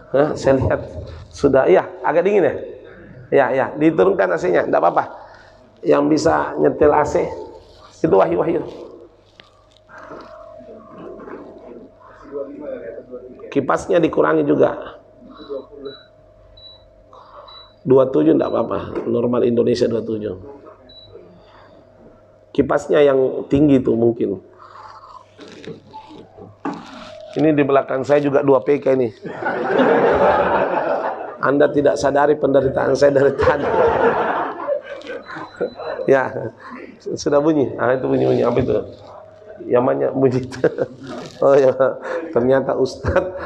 Nah, saya lihat sudah, iya, agak dingin ya. Ya, diturunkan AC-nya, enggak apa-apa. Yang bisa nyetel AC itu Wahyu. Kipasnya dikurangi juga. 27 enggak apa-apa. Normal Indonesia 27. Kipasnya yang tinggi tuh mungkin. Ini di belakang saya juga 2 PK ini. Anda tidak sadari penderitaan saya dari tadi. Ya, sudah bunyi. Ah, itu bunyi-bunyi apa itu? Yamannya bunyi. Oh ya, ternyata Ustadz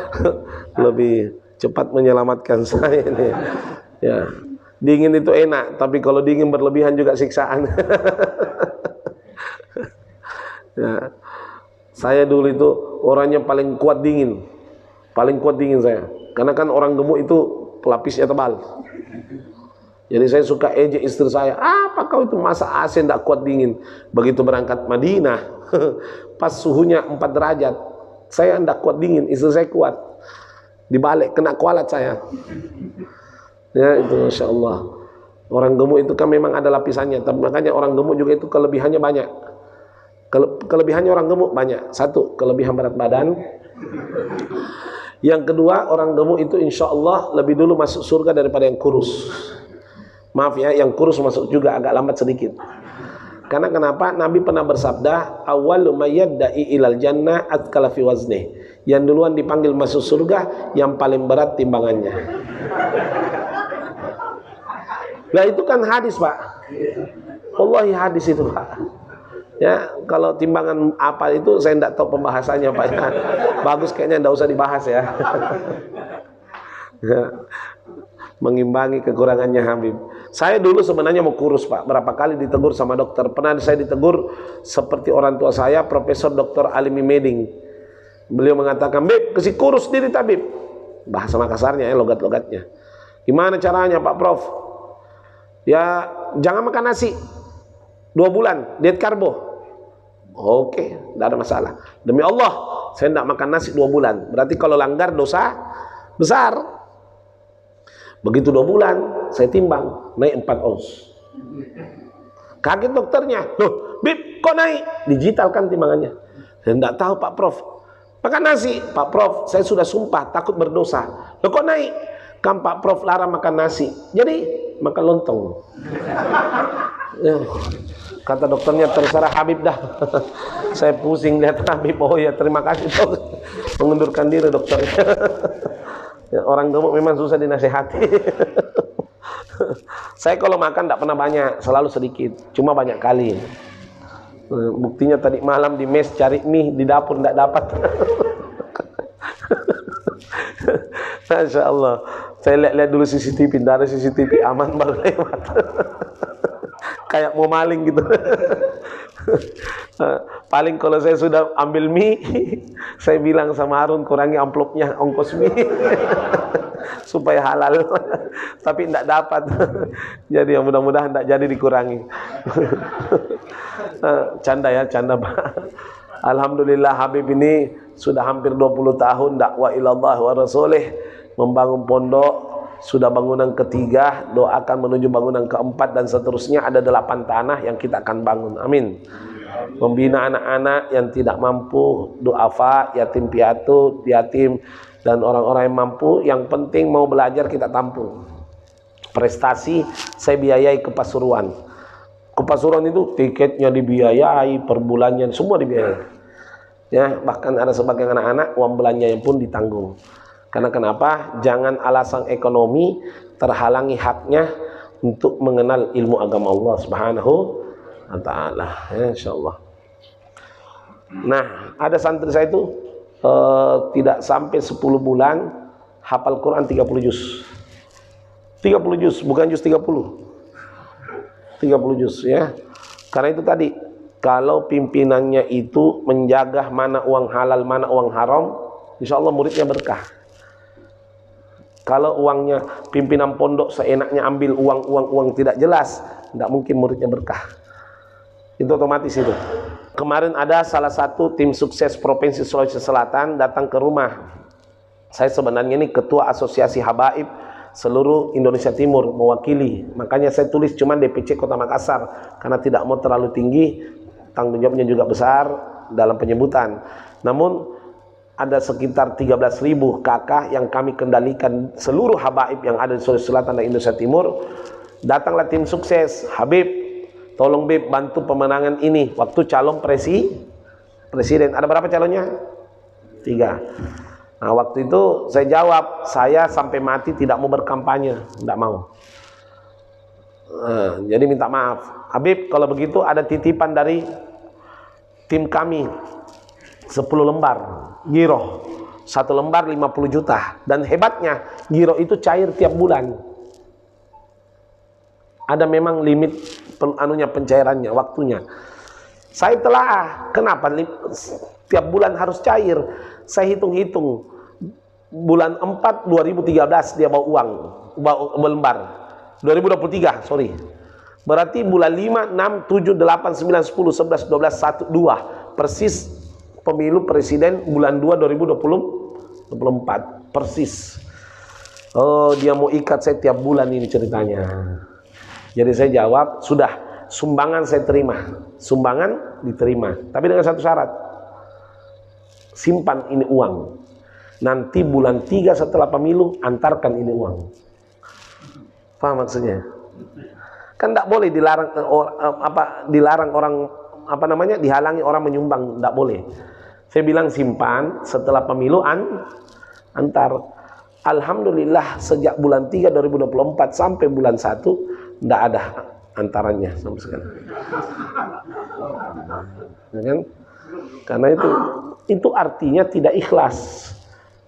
lebih cepat menyelamatkan saya ini. Ya, dingin itu enak, tapi kalau dingin berlebihan juga siksaan. Ya, saya dulu itu orangnya paling kuat dingin saya. Karena kan orang gemuk itu pelapisnya tebal. Jadi saya suka ejek istri saya, apa kau itu masa AC tidak kuat dingin. Begitu berangkat Madinah, pas suhunya 4 derajat, saya tidak kuat dingin, istri saya kuat. Dibalik kena kualat saya. Ya itu Masya Allah. Orang gemuk itu kan memang ada lapisannya, tapi makanya orang gemuk juga itu kelebihannya banyak. Kelebihannya orang gemuk banyak. 1, kelebihan berat badan. Yang kedua, orang gemuk itu insya Allah lebih dulu masuk surga daripada yang kurus. Maaf ya, yang kurus masuk juga agak lambat sedikit. Karena kenapa? Nabi pernah bersabda, awwalu mayyadda'i ilal jannah atkala fi waznih. Yang duluan dipanggil masuk surga yang paling berat timbangannya. Nah itu kan hadis Pak. Wallahi hadis itu Pak. Ya, kalau timbangan apa itu saya tidak tahu pembahasannya Pak ya. Bagus kayaknya tidak usah dibahas ya. Ya. Mengimbangi kekurangannya Habib. Saya dulu sebenarnya mau kurus Pak. Berapa kali ditegur sama dokter. Pernah saya ditegur seperti orang tua saya, Profesor Dr. Alimi Meding. Beliau mengatakan, Beb, kasih kurus diri tabib. Bahasa Makassarnya ya, logat-logatnya. Gimana caranya Pak Prof? Ya, jangan makan nasi 2 bulan, diet karbo. Oke, tidak ada masalah. Demi Allah, saya tidak makan nasi 2 bulan. Berarti kalau langgar dosa besar. Begitu 2 bulan, saya timbang, naik 4 ons. Kaget dokternya. Loh, Bib, kok naik? Digital kan timbangannya. Saya tidak tahu Pak Prof. Makan nasi. Pak Prof, saya sudah sumpah, takut berdosa. Loh, kok naik? Kan Pak Prof larang makan nasi. Jadi, makan lontong. Ya. Kata dokternya, terserah Habib dah. Saya pusing lihat Habib. Oh ya, terima kasih dok. Mengundurkan diri dokternya. Ya, orang gemuk memang susah dinasehati. Saya kalau makan tidak pernah banyak, selalu sedikit. Cuma banyak kali. Buktinya tadi malam di mes cari mie di dapur tidak dapat. Masya Allah. Saya lihat dulu CCTV, tidak ada CCTV, aman baru lewat. Kayak mau maling gitu. Paling kalau saya sudah ambil mie, saya bilang sama Harun kurangi amplopnya ongkos mie supaya halal. Tapi tidak dapat. Jadi ya mudah-mudahan tidak jadi dikurangi. Canda ya, canda Pak. Alhamdulillah Habib ini sudah hampir 20 tahun dakwah ilallah wa rasulih, membangun pondok. Sudah bangunan ketiga, doakan menuju bangunan keempat dan seterusnya. Ada 8 tanah yang kita akan bangun, amin. Membina anak-anak yang tidak mampu, duafa, yatim piatu, yatim, dan orang-orang yang mampu. Yang penting mau belajar kita tampung. Prestasi saya biayai ke Pasuruan. Ke Pasuruan itu tiketnya dibiayai, per bulannya semua dibiayai. Ya, bahkan ada sebagian anak-anak uang belanjanya pun ditanggung. Karena kenapa? Jangan alasan ekonomi terhalangi haknya untuk mengenal ilmu agama Allah Subhanahu wa ta'ala. Ya, insyaallah. Nah, ada santri saya itu tidak sampai 10 bulan hafal Quran 30 juz. 30 juz, bukan juz 30. 30 juz ya. Karena itu tadi, kalau pimpinannya itu menjaga mana uang halal, mana uang haram, insyaallah muridnya berkah. Kalau uangnya pimpinan pondok seenaknya ambil uang tidak jelas, tidak mungkin muridnya berkah. Itu otomatis itu. Kemarin ada salah satu tim sukses Provinsi Sulawesi Selatan datang ke rumah. Saya sebenarnya ini ketua asosiasi habaib seluruh Indonesia Timur, mewakili. Makanya saya tulis cuma DPC Kota Makassar karena tidak mau terlalu tinggi, tanggung jawabnya juga besar dalam penyebutan. Namun ada sekitar 13.000 kakak yang kami kendalikan seluruh habaib yang ada di Sulawesi Selatan dan Indonesia Timur. Datanglah tim sukses, Habib, tolong Bib bantu pemenangan ini. Waktu calon presiden, ada berapa calonnya? 3. Nah, waktu itu saya jawab, saya sampai mati tidak mau berkampanye, tidak mau. Jadi minta maaf, Habib, kalau begitu ada titipan dari tim kami 10 lembar giro, 1 lembar 50 juta, dan hebatnya giro itu cair tiap bulan. Ada memang limit pencairannya, waktunya. Saya telaah, kenapa tiap bulan harus cair? Saya hitung-hitung, bulan 4 2013 dia bawa uang, bawa lembar. 2023, sorry. Berarti bulan 5, 6, 7, 8, 9, 10, 11, 12, 1, 2. Persis pemilu presiden bulan 2 2024. Persis. Oh, dia mau ikat saya tiap bulan ini ceritanya. Jadi saya jawab, sudah, sumbangan saya terima. Sumbangan diterima. Tapi dengan satu syarat. Simpan ini uang. Nanti bulan 3 setelah pemilu, antarkan ini uang. Paham maksudnya? Kan tidak boleh dilarang dilarang orang dihalangi orang menyumbang, tidak boleh. Saya bilang simpan, setelah pemilu antar. Alhamdulillah sejak bulan 3 2024 sampai bulan 1 tidak ada antarannya sampai sekarang. Ya kan? Karena itu artinya tidak ikhlas.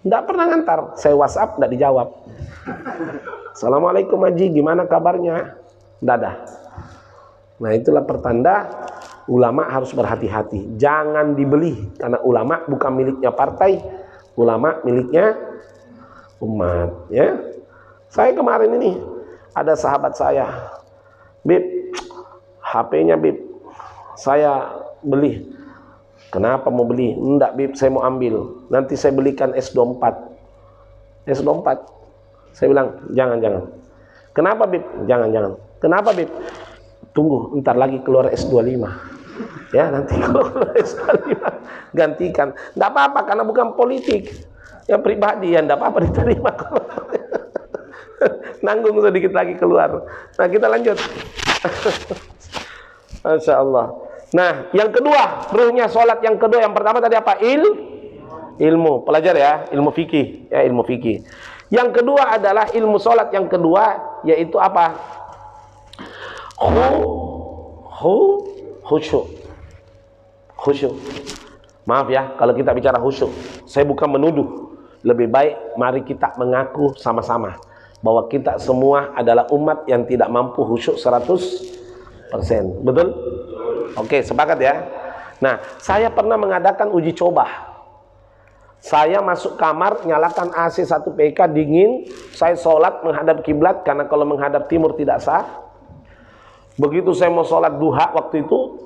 Tidak pernah ngantar. Saya WhatsApp tidak dijawab. Assalamualaikum Haji, gimana kabarnya? Tidak ada. Nah, itulah pertanda ulama harus berhati-hati. Jangan dibeli, karena ulama bukan miliknya partai, ulama miliknya umat. Ya, saya kemarin ini ada sahabat saya, Bib, HP-nya Bib, saya beli. Kenapa mau beli? Enggak Bib, saya mau ambil. Nanti saya belikan S24. S24. Saya bilang, jangan. Kenapa Bib? Jangan. Kenapa Bib? Tunggu, ntar lagi keluar S25. Ya, nanti keluar S25 gantikan. Enggak apa-apa, karena bukan politik. Ya pribadi, ya enggak apa-apa diterima. Nanggung sedikit lagi keluar. Nah, kita lanjut. Masya Allah. Nah, yang kedua, ruhnya sholat yang kedua. Yang pertama tadi apa? Ilmu. Pelajar ya, ilmu fikih. Ya, ilmu fikih. Yang kedua adalah ilmu sholat yang kedua, yaitu apa? Khusyuk. Khusyuk. Maaf ya, kalau kita bicara khusyuk, saya bukan menuduh. Lebih baik mari kita mengaku sama-sama bahwa kita semua adalah umat yang tidak mampu khusyuk 100%. Betul? Oke, sepakat ya. Nah, saya pernah mengadakan uji coba. Saya masuk kamar, nyalakan AC 1 PK dingin, saya sholat menghadap kiblat, karena kalau menghadap timur tidak sah. Begitu saya mau sholat duha waktu itu,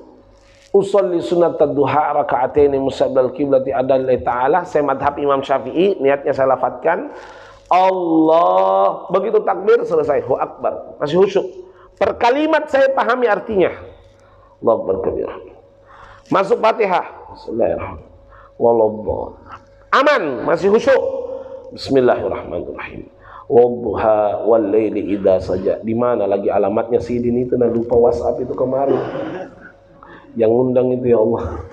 usolli sunat duha raka'ataini musabdal kiblati adallahi ta'ala, saya madhab Imam Syafi'i, niatnya saya lafadzkan Allah, begitu takbir selesai, Allahu Akbar, masih khusyuk. Per kalimat saya pahami artinya. Allahu Akbar kabir. Masuk Fatihah. Bismillahirrahmanirrahim. Aman, masih khusyuk. Bismillahirrahmanirrahim. Wadduha wal laili idza saja. Di mana lagi alamatnya Sidin itu, dan lupa WhatsApp itu kemarin. Yang undang itu ya Allah.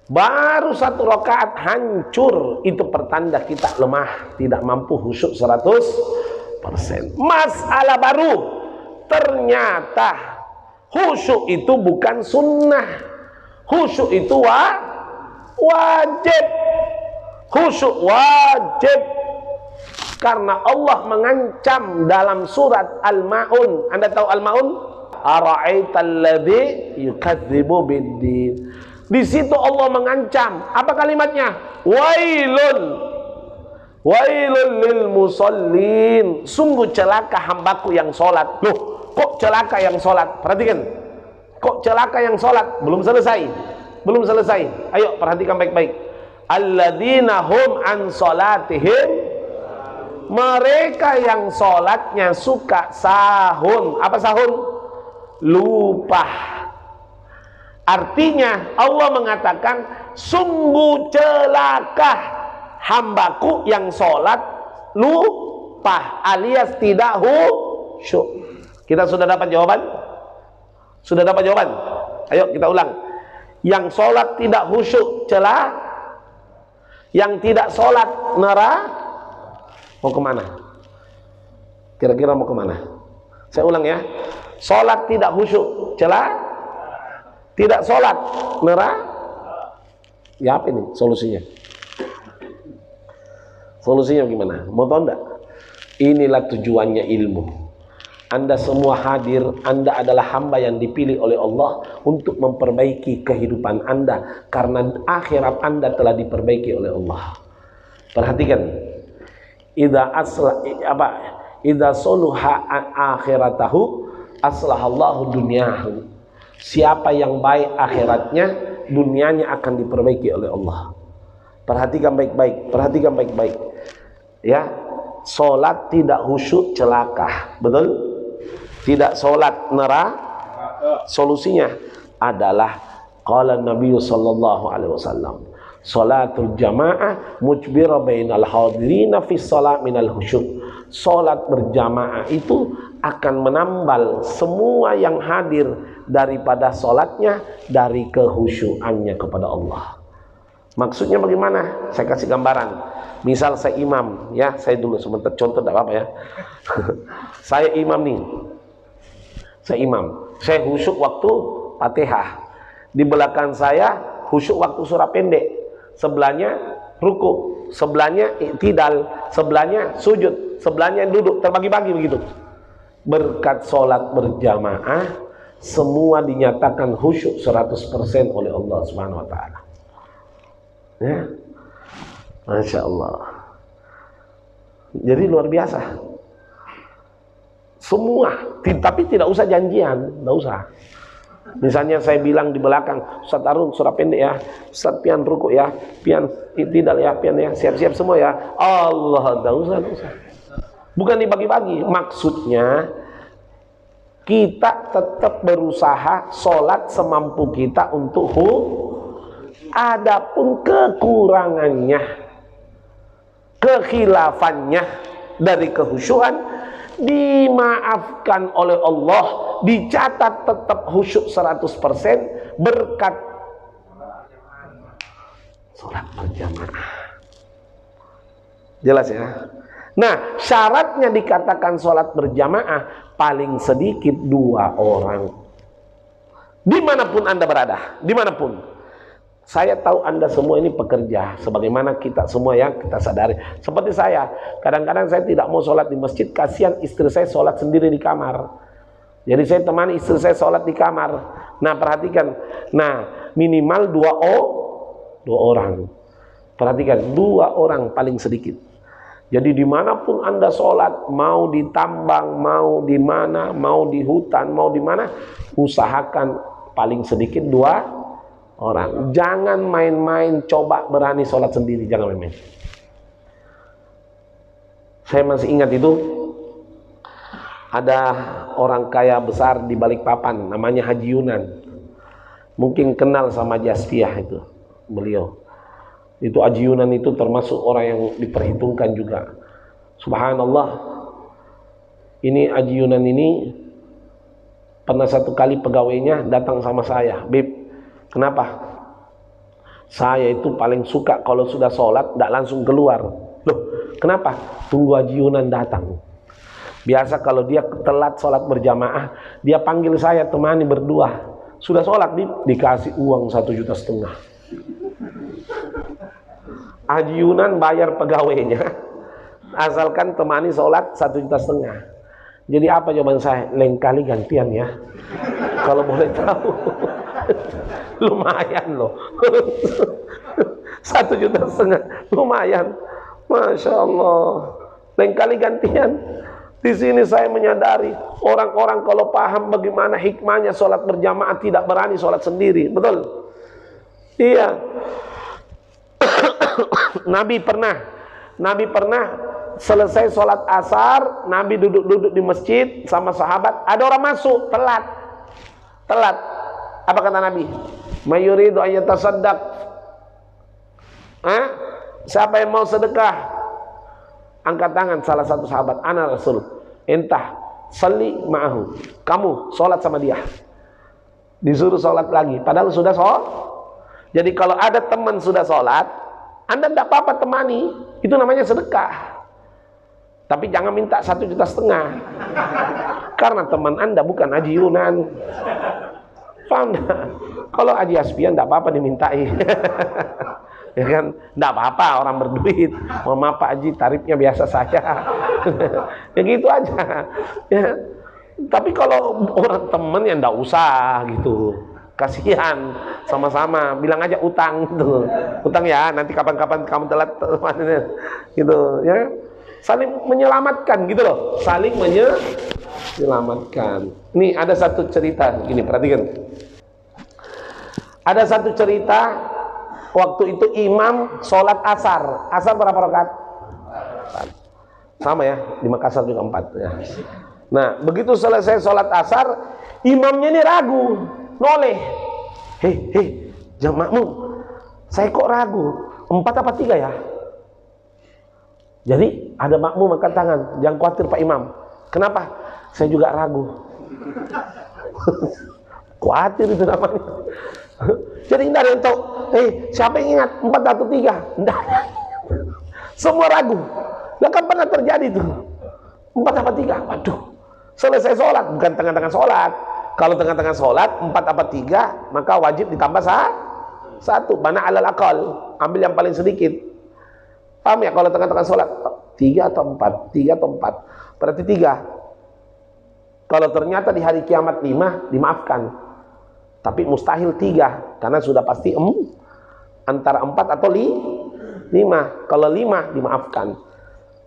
Baru 1 rakaat hancur, itu pertanda kita lemah, tidak mampu khusyuk 100%. Masalah baru, ternyata khusyuk itu bukan sunnah. Khusyuk itu wajib. Khusyuk wajib. Karena Allah mengancam dalam surat Al-Ma'un. Anda tahu Al-Ma'un? Ara'aital ladzi yukadzibu biddin. Di situ Allah mengancam. Apa kalimatnya? Wailun lil musallin. Sungguh celaka hambaku yang sholat. Loh, kok celaka yang sholat? Perhatikan. Kok celaka yang sholat? Belum selesai. Ayo perhatikan baik-baik. Alladzina hum an sholatihim. Mereka yang sholatnya suka sahun. Apa sahun? Lupa. Artinya Allah mengatakan sungguh celaka hambaku yang sholat lupa alias tidak khusyuk. Kita sudah dapat jawaban? Sudah dapat jawaban? Ayo kita ulang. Yang sholat tidak khusyuk celah, yang tidak sholat neraka. Mau kemana? Kira-kira mau kemana? Saya ulang ya. Sholat tidak khusyuk celah, tidak sholat neraka. Ya apa ini solusinya? Solusinya gimana? Mau tahu enggak? Inilah tujuannya ilmu. Anda semua hadir, Anda adalah hamba yang dipilih oleh Allah untuk memperbaiki kehidupan Anda, karena akhirat Anda telah diperbaiki oleh Allah. Perhatikan, idza soluha akhiratahu aslahallahu dunyahu. Siapa yang baik akhiratnya, dunianya akan diperbaiki oleh Allah. Perhatikan baik-baik, perhatikan baik-baik. Ya, sholat tidak khusyuk celaka, betul? Tidak sholat neraka. Solusinya adalah qala Nabi sallallahu alaihi wasallam, sholatul jamaah mujbira bainal hadirina fi shalat minal khusyuk. Sholat berjamaah itu akan menambal semua yang hadir daripada sholatnya dari kehusyuannya kepada Allah. Maksudnya bagaimana? Saya kasih gambaran. Misal saya imam, ya, saya dulu sebentar contoh, tidak apa-apa ya. Saya imam nih. Saya imam. Saya khusyuk waktu Fatihah. Di belakang saya khusyuk waktu surah pendek. Sebelahnya ruku, sebelahnya i'tidal, sebelahnya sujud, sebelahnya duduk, terbagi-bagi begitu. Berkat sholat berjamaah, semua dinyatakan khusyuk 100% oleh Allah Subhanahu wa taala. Ya. Masya Allah. Jadi luar biasa. Semua, tapi tidak usah janjian, tidak usah. Misalnya saya bilang di belakang, Ustaz Arun surah pendek ya, Ustaz pian ruku ya, pian tidak ya, pian ya, siap-siap semua ya. Allah, tidak usah, tidak usah. Bukan dibagi-bagi, maksudnya kita tetap berusaha sholat semampu kita untuk adapun kekurangannya, kekhilafannya dari kehusyuan dimaafkan oleh Allah, dicatat tetap khusyuk 100% berkat sholat berjamaah. Jelas ya? Nah, syaratnya dikatakan sholat berjamaah paling sedikit 2 orang. Dimanapun Anda berada, dimanapun. Saya tahu Anda semua ini pekerja, sebagaimana kita semua yang kita sadari. Seperti saya, kadang-kadang saya tidak mau sholat di masjid, kasihan istri saya sholat sendiri di kamar. Jadi saya temani istri saya sholat di kamar. Nah perhatikan, nah minimal 2 orang. Perhatikan, 2 orang paling sedikit. Jadi dimanapun Anda sholat, mau di tambang, mau di mana, mau di hutan, mau di mana, usahakan paling sedikit 2 orang. Jangan main-main, coba berani sholat sendiri, jangan main-main. Saya masih ingat itu, ada orang kaya besar di Balikpapan, namanya Haji Yunan. Mungkin kenal sama Jasfiah itu, beliau. Itu Haji Yunan itu termasuk orang yang diperhitungkan juga. Subhanallah, ini Haji Yunan ini pernah satu kali pegawainya datang sama saya, Bib, kenapa? Saya itu paling suka kalau sudah sholat tidak langsung keluar. Loh, kenapa? Tunggu Haji Yunan datang. Biasa kalau dia telat sholat berjamaah, dia panggil saya temani berdua. Sudah sholat, dikasih uang 1,5 juta. Haji Yunan bayar pegawainya, asalkan temani sholat 1,5 juta. Jadi apa jawaban saya? Lain kali gantian ya, kalau boleh tahu. Lumayan loh. 1,5 juta, lumayan. Masya Allah. Lain kali gantian. Di sini saya menyadari orang-orang kalau paham bagaimana hikmahnya sholat berjamaah tidak berani sholat sendiri, betul? Iya. Nabi pernah selesai sholat asar, Nabi duduk-duduk di masjid sama sahabat, ada orang masuk telat. Apa kata Nabi? Mayuridu ayyatasaddaq. Siapa yang mau sedekah? Angkat tangan salah satu sahabat. Ana Rasul. Entah salli ma'ahu. Kamu sholat sama dia. Disuruh sholat lagi. Padahal sudah sholat. Jadi kalau ada teman sudah sholat, Anda tidak apa-apa temani. Itu namanya sedekah. Tapi jangan minta 1,5 juta. Karena teman Anda bukan Haji Yunan. Paham enggak? Kalau Haji Asbian tidak apa-apa dimintai. Ya kan, tidak apa-apa orang berduit. Mohon maaf Pak Haji, tarifnya biasa saja. Ya gitu aja. Ya. Tapi kalau orang temen ya tidak usah gitu. Kasihan, sama-sama. Bilang aja utang gitu. Utang ya, nanti kapan-kapan kamu telat gitu ya. Saling menyelamatkan gitu loh. Saling menyelamatkan. Nih ada satu cerita gini, perhatikan. Ada satu cerita. Waktu itu imam sholat asar. Asar berapa rakaat? Sama ya, di Makassar juga 4 ya. Nah, begitu selesai sholat asar, imamnya ini ragu, noleh. Hei, jamaahmu, saya kok ragu, 4 apa 3 ya? Jadi ada makmum angkat tangan, jangan khawatir Pak Imam. Kenapa? Saya juga ragu. Khawatir itu namanya. Jadi tidak ada yang tahu, siapa yang ingat 4 atau 3? Tidak ada. Semua ragu. Nah, kan pernah terjadi tuh 4 apa 3? Waduh, selesai sholat, bukan tengah-tengah sholat. Kalau tengah-tengah sholat 4 apa 3, maka wajib ditambah 1. Mana alal akal, ambil yang paling sedikit. Paham ya? Kalau tengah-tengah sholat 3 atau 4, 3 atau 4, berarti 3. Kalau ternyata di hari kiamat 5, dimaafkan. Tapi mustahil 3, karena sudah pasti antara 4 atau 5. Kalau 5 dimaafkan.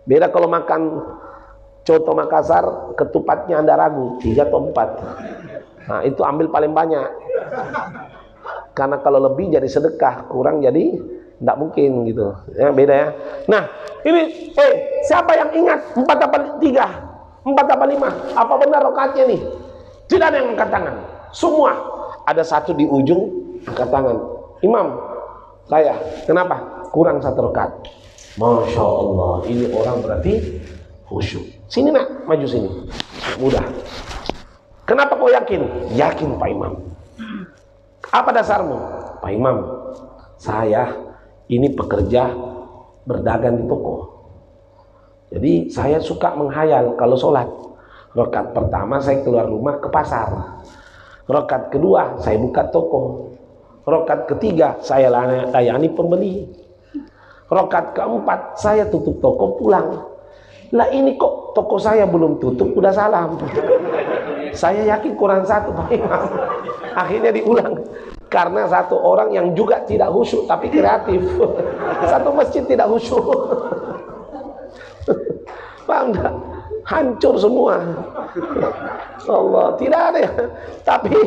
Beda kalau makan coto Makassar, ketupatnya Anda ragu 3 atau 4. Nah itu ambil paling banyak. Karena kalau lebih jadi sedekah, kurang jadi tidak mungkin gitu. Ya beda ya. Nah ini siapa yang ingat 4 apa 3? 4 apa 5? Apa benar rakaatnya nih? Tidak ada yang angkat tangan. Semua. Ada satu di ujung angkat tangan. Imam, saya. Kenapa? Kurang 1 rakaat. Masya Allah, ini orang berarti khusyuk. Sini nak, maju sini. Mudah. Kenapa kau yakin? Yakin Pak Imam. Apa dasarmu? Pak Imam, saya ini pekerja berdagang di toko. Jadi saya suka menghayal kalau sholat. Rakaat pertama saya keluar rumah ke pasar. Rakaat kedua saya buka toko. Rakaat ketiga saya layani pembeli. Rakaat keempat saya tutup toko pulang. Lah ini kok toko saya belum tutup udah salam. Saya yakin kurang 1 Pak Imam. Akhirnya diulang. Karena satu orang yang juga tidak khusyuk tapi kreatif. Satu masjid tidak khusyuk. Paham enggak? Hancur semua. Allah, tidak ada ya. Tapi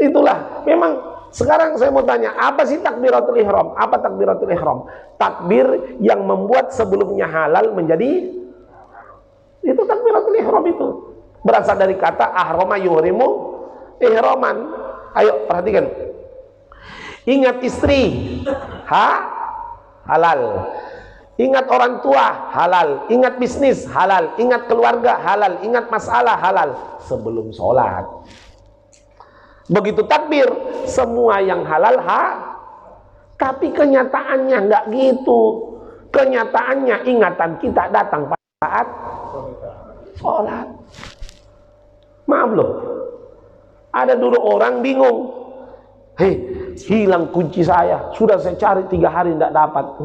itulah, memang sekarang saya mau tanya, apa sih takbiratul ihram? Apa takbiratul ihram? Takbir yang membuat sebelumnya halal menjadi, itu takbiratul ihram itu. Berasal dari kata ahrama yuhrimu ihraman. Ayo perhatikan. Ingat istri, halal. Ingat orang tua, halal. Ingat bisnis, halal. Ingat keluarga, halal. Ingat masalah, halal. Sebelum sholat. Begitu takbir, semua yang halal, tapi kenyataannya nggak gitu. Kenyataannya ingatan kita datang pada saat sholat. Maaf loh. Ada dulu orang bingung. Hilang kunci saya. Sudah saya cari 3 hari tidak dapat.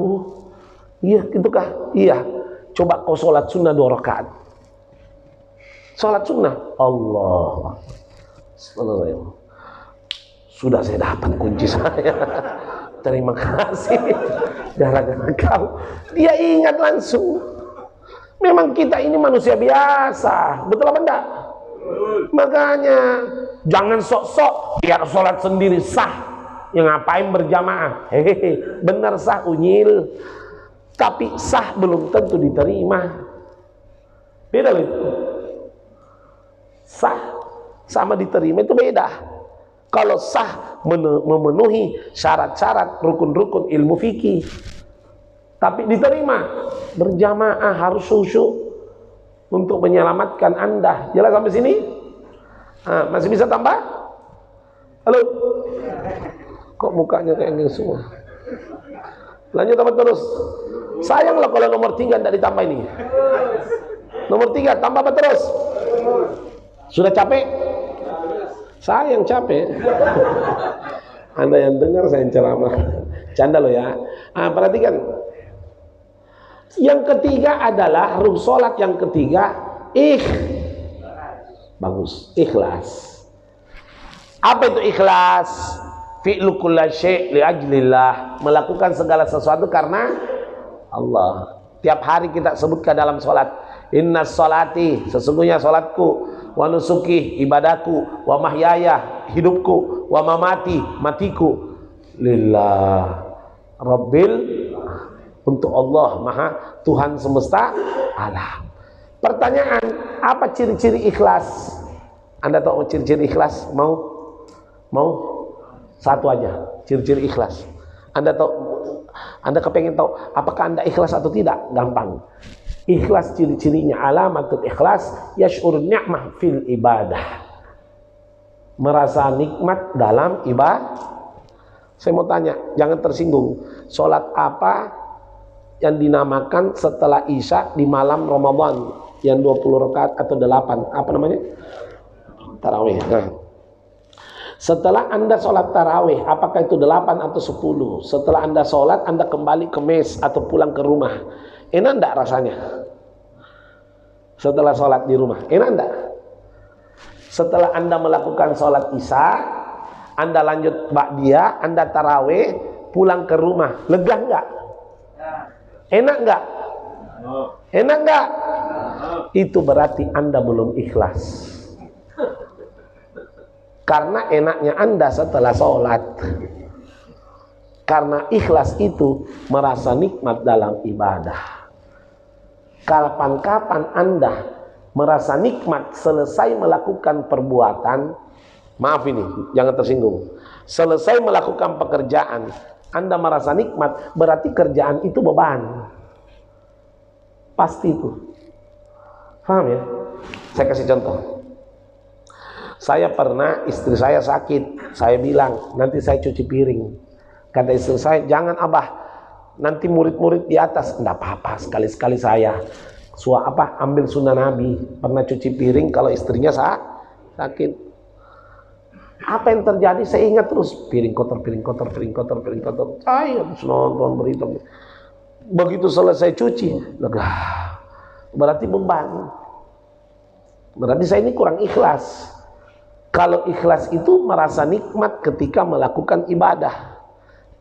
Iya, gitu kah? Iya. Coba kau sholat sunnah 2 rakaat. Sholat sunnah. Allah. Sudah saya dapat kunci saya. Terima kasih. Gara-gara kau. Dia ingat langsung. Memang kita ini manusia biasa. Betul apa enggak? Makanya jangan sok-sok biar sholat sendiri sah. Yang ngapain berjamaah? Hehehe, benar sah unyil. Tapi sah belum tentu diterima. Beda itu. Sah sama diterima itu beda. kalau sah memenuhi syarat-syarat rukun-rukun ilmu fikih. Tapi diterima berjamaah, harus khusyuk untuk menyelamatkan Anda. Jelas sampai sini? Masih bisa tambah? Halo? Kok mukanya kayak gini semua? Lanjut tambah terus. Sayang loh kalau nomor 3 tidak ditambah ini. Nomor 3 tambah apa terus? Sudah capek? Saya yang capek. Anda yang dengar saya yang ceramah. Canda loh ya. Perhatikan. Yang ketiga adalah sholat yang ketiga bagus, ikhlas. Apa itu ikhlas? Fi'lu kulla syai' li ajlillah, melakukan segala sesuatu karena Allah. Tiap hari kita sebutkan dalam sholat, inna sholati, sesungguhnya sholatku, wa nusuki, ibadahku, wa mahyaya, hidupku, wa mamati, matiku, lillah rabbil, untuk Allah Maha Tuhan semesta alam. Pertanyaan, apa ciri-ciri ikhlas? Anda tahu ciri-ciri ikhlas? Mau? Satu aja, ciri-ciri ikhlas. Anda kepengen tahu apakah Anda ikhlas atau tidak? Gampang. Ikhlas ciri-cirinya, alamatul ikhlas yash'ur ni'mah fil ibadah. Merasa nikmat dalam ibadah. Saya mau tanya, jangan tersinggung. Sholat apa yang dinamakan setelah Isya di malam Ramadan yang 20 rakaat atau 8? Apa namanya? Tarawih. Nah, setelah Anda sholat tarawih, apakah itu 8 atau 10? Setelah Anda sholat, Anda kembali ke mes atau pulang ke rumah, enak enggak rasanya? Setelah sholat di rumah, enak enggak? Setelah Anda melakukan sholat Isya, Anda lanjut ba'diyah, Anda tarawih, pulang ke rumah, lega enggak? Enak enggak? Enak enggak? Itu berarti Anda belum ikhlas. Karena enaknya Anda setelah sholat. Karena ikhlas itu merasa nikmat dalam ibadah. Kapan-kapan Anda merasa nikmat selesai melakukan perbuatan, maaf ini, jangan tersinggung. Selesai melakukan pekerjaan, Anda merasa nikmat, berarti kerjaan itu beban. Pasti itu. Paham ya? Saya kasih contoh. Saya pernah, istri saya sakit, saya bilang, nanti saya cuci piring. Kata istri saya, jangan abah, nanti murid-murid di atas. Enggak apa-apa, sekali-sekali saya ambil sunnah Nabi, pernah cuci piring kalau istrinya sakit. Apa yang terjadi? Saya ingat terus, piring kotor. Saya harus nonton berita. Begitu selesai cuci, lega. Berarti beban. Berarti saya ini kurang ikhlas. Kalau ikhlas itu merasa nikmat ketika melakukan ibadah.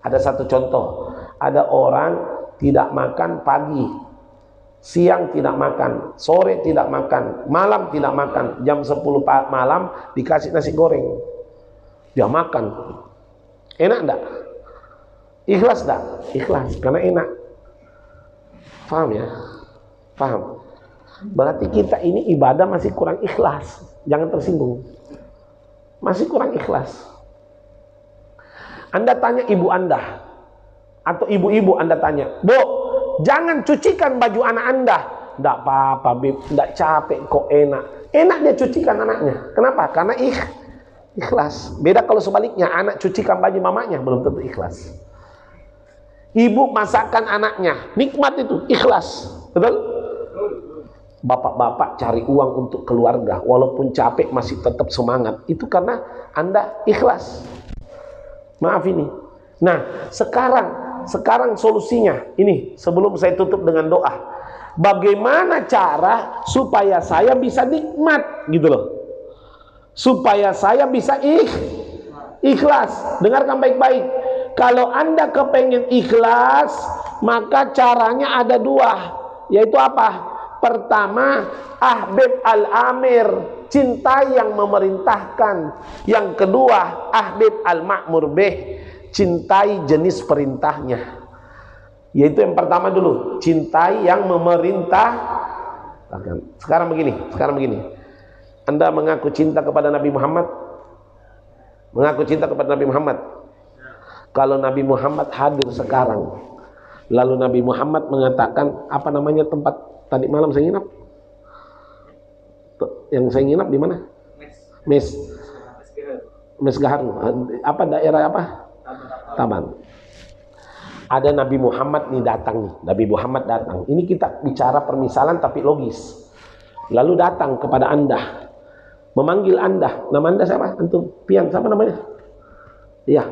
Ada satu contoh, ada orang tidak makan pagi, siang tidak makan, sore tidak makan, malam tidak makan, jam 10 malam dikasih nasi goreng, dia makan. Enak enggak? Ikhlas enggak? Ikhlas, karena enak. Paham ya? Paham? Berarti kita ini ibadah masih kurang ikhlas. Jangan tersinggung. Masih kurang ikhlas. Anda tanya ibu Anda, atau ibu-ibu Anda tanya, Bu, jangan cucikan baju anak Anda. Enggak apa-apa, Beb, enggak capek kok, enak. Enak dia cucikan anaknya. Kenapa? Karena ikhlas. Beda kalau sebaliknya, anak cucikan baju mamanya, belum tentu ikhlas. Ibu masakkan anaknya, nikmat itu, ikhlas. Betul? Bapak-bapak cari uang untuk keluarga, walaupun capek masih tetap semangat. Itu karena Anda ikhlas. Maaf ini. Nah, sekarang solusinya ini, sebelum saya tutup dengan doa. Bagaimana cara supaya saya bisa nikmat gitu loh. Supaya saya bisa ikhlas. Dengarkan baik-baik. Kalau Anda kepengen ikhlas, maka caranya ada 2, yaitu apa? Pertama, ahbib al-amir, cintai yang memerintahkan. Yang kedua, ahbib al-ma'mur bih, cintai jenis perintahnya. Yaitu yang pertama dulu, cintai yang memerintah. Sekarang begini. Anda mengaku cinta kepada Nabi Muhammad? Mengaku cinta kepada Nabi Muhammad. Kalau Nabi Muhammad hadir sekarang, lalu Nabi Muhammad mengatakan, apa namanya tempat tadi malam saya nginap? Yang saya nginap di mana? Mes Gaharu. Apa daerah apa? Taban. Ada Nabi Muhammad nih datang nih. Nabi Muhammad datang. Ini kita bicara permisalan tapi logis. Lalu datang kepada Anda, memanggil Anda. Nama Anda siapa? Antum? Pian, siapa namanya? Iya.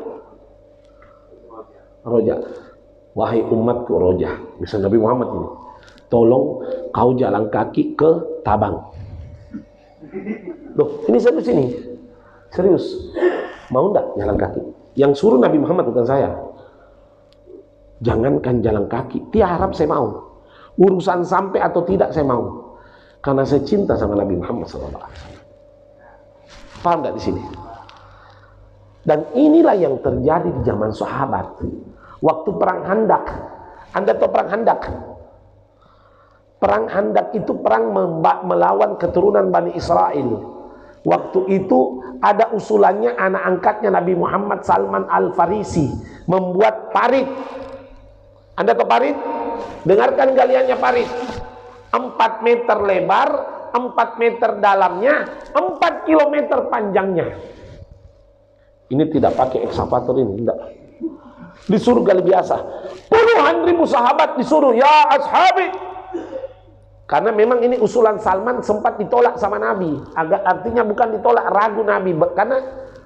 Roja. Wahai umatku Roja. Misal Nabi Muhammad ini. Tolong kau jalan kaki ke Tabang. Loh, ini serius ini. Serius. Mau enggak jalan kaki? Yang suruh Nabi Muhammad bukan saya. Jangankan jalan kaki, tiarap saya mau. Urusan sampai atau tidak saya mau. Karena saya cinta sama Nabi Muhammad SAW. Paham nggak di sini? Dan inilah yang terjadi di zaman sahabat. Waktu perang Handak. Anda tahu perang Handak? Perang Handak itu perang melawan keturunan Bani Israel. Waktu itu ada usulannya anak angkatnya Nabi Muhammad, Salman Al-Farisi, membuat parit. Anda tahu parit? Dengarkan galiannya parit. 4 meter lebar, 4 meter dalamnya, 4 kilometer panjangnya. Ini tidak pakai ekskavator ini, tidak. Disuruh gali biasa. Puluhan ribu sahabat disuruh, ya ashabi. Karena memang ini usulan Salman sempat ditolak sama Nabi. Artinya bukan ditolak, ragu Nabi. Karena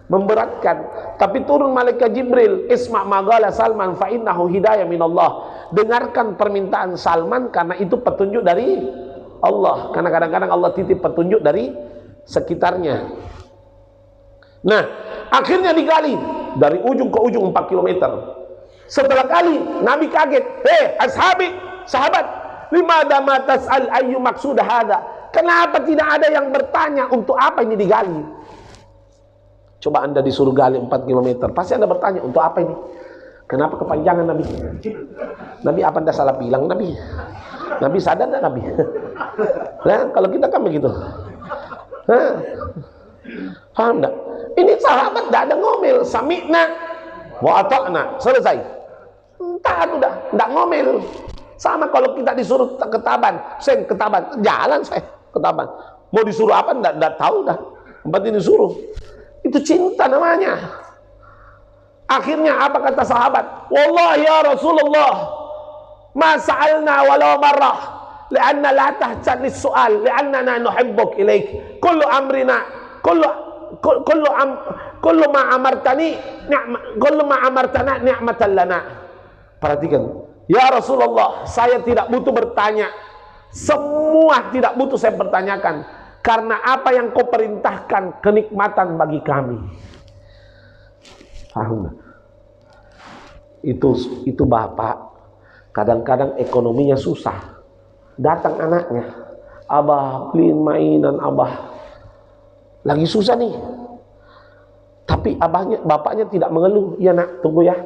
memberatkan. Tapi turun malaikat Jibril, isma' magala Salman fa innahu hidayah minallah. Dengarkan permintaan Salman karena itu petunjuk dari Allah. Karena kadang-kadang Allah titip petunjuk dari sekitarnya. Nah, akhirnya digali dari ujung ke ujung 4 km. Setelah kali Nabi kaget, ashabi, sahabat, limada ma tas'al ayyu maqsuda hadza? Kenapa tidak ada yang bertanya untuk apa ini digali? Coba Anda disuruh gali 4 km, pasti Anda bertanya untuk apa ini? Kenapa kepanjangan Nabi? Nabi apa Anda salah bilang Nabi? Nabi sadar enggak Nabi? Nah, kalau kita kan begitu. Hah? Paham enggak? Ini sahabat enggak ada ngomel, sami'na wa ata'na, selesai. Entah udah, enggak ngomel. Sama kalau kita disuruh ke Taban, sen ke Taban, jalan saya ke Taban. Mau disuruh apa enggak tahu dah. Tempat ini disuruh. Itu cinta namanya. Akhirnya apa kata sahabat? Wallahi ya Rasulullah, ma sa'alna walau marrah, li'anna la tahtaj lis-su'al, li'annana nuhibbuk ilaik. Kullu amrina, kullu ma amartani, kullu ma amartana ni'matan lana. Perhatikan. Ya Rasulullah, saya tidak butuh bertanya. Semua tidak butuh saya pertanyakan. Karena apa yang kau perintahkan kenikmatan bagi kami. Paham? Itu bapak kadang-kadang ekonominya susah. Datang anaknya, abah beliin mainan abah. Lagi susah nih. Tapi bapaknya tidak mengeluh. Ya nak, tunggu ya.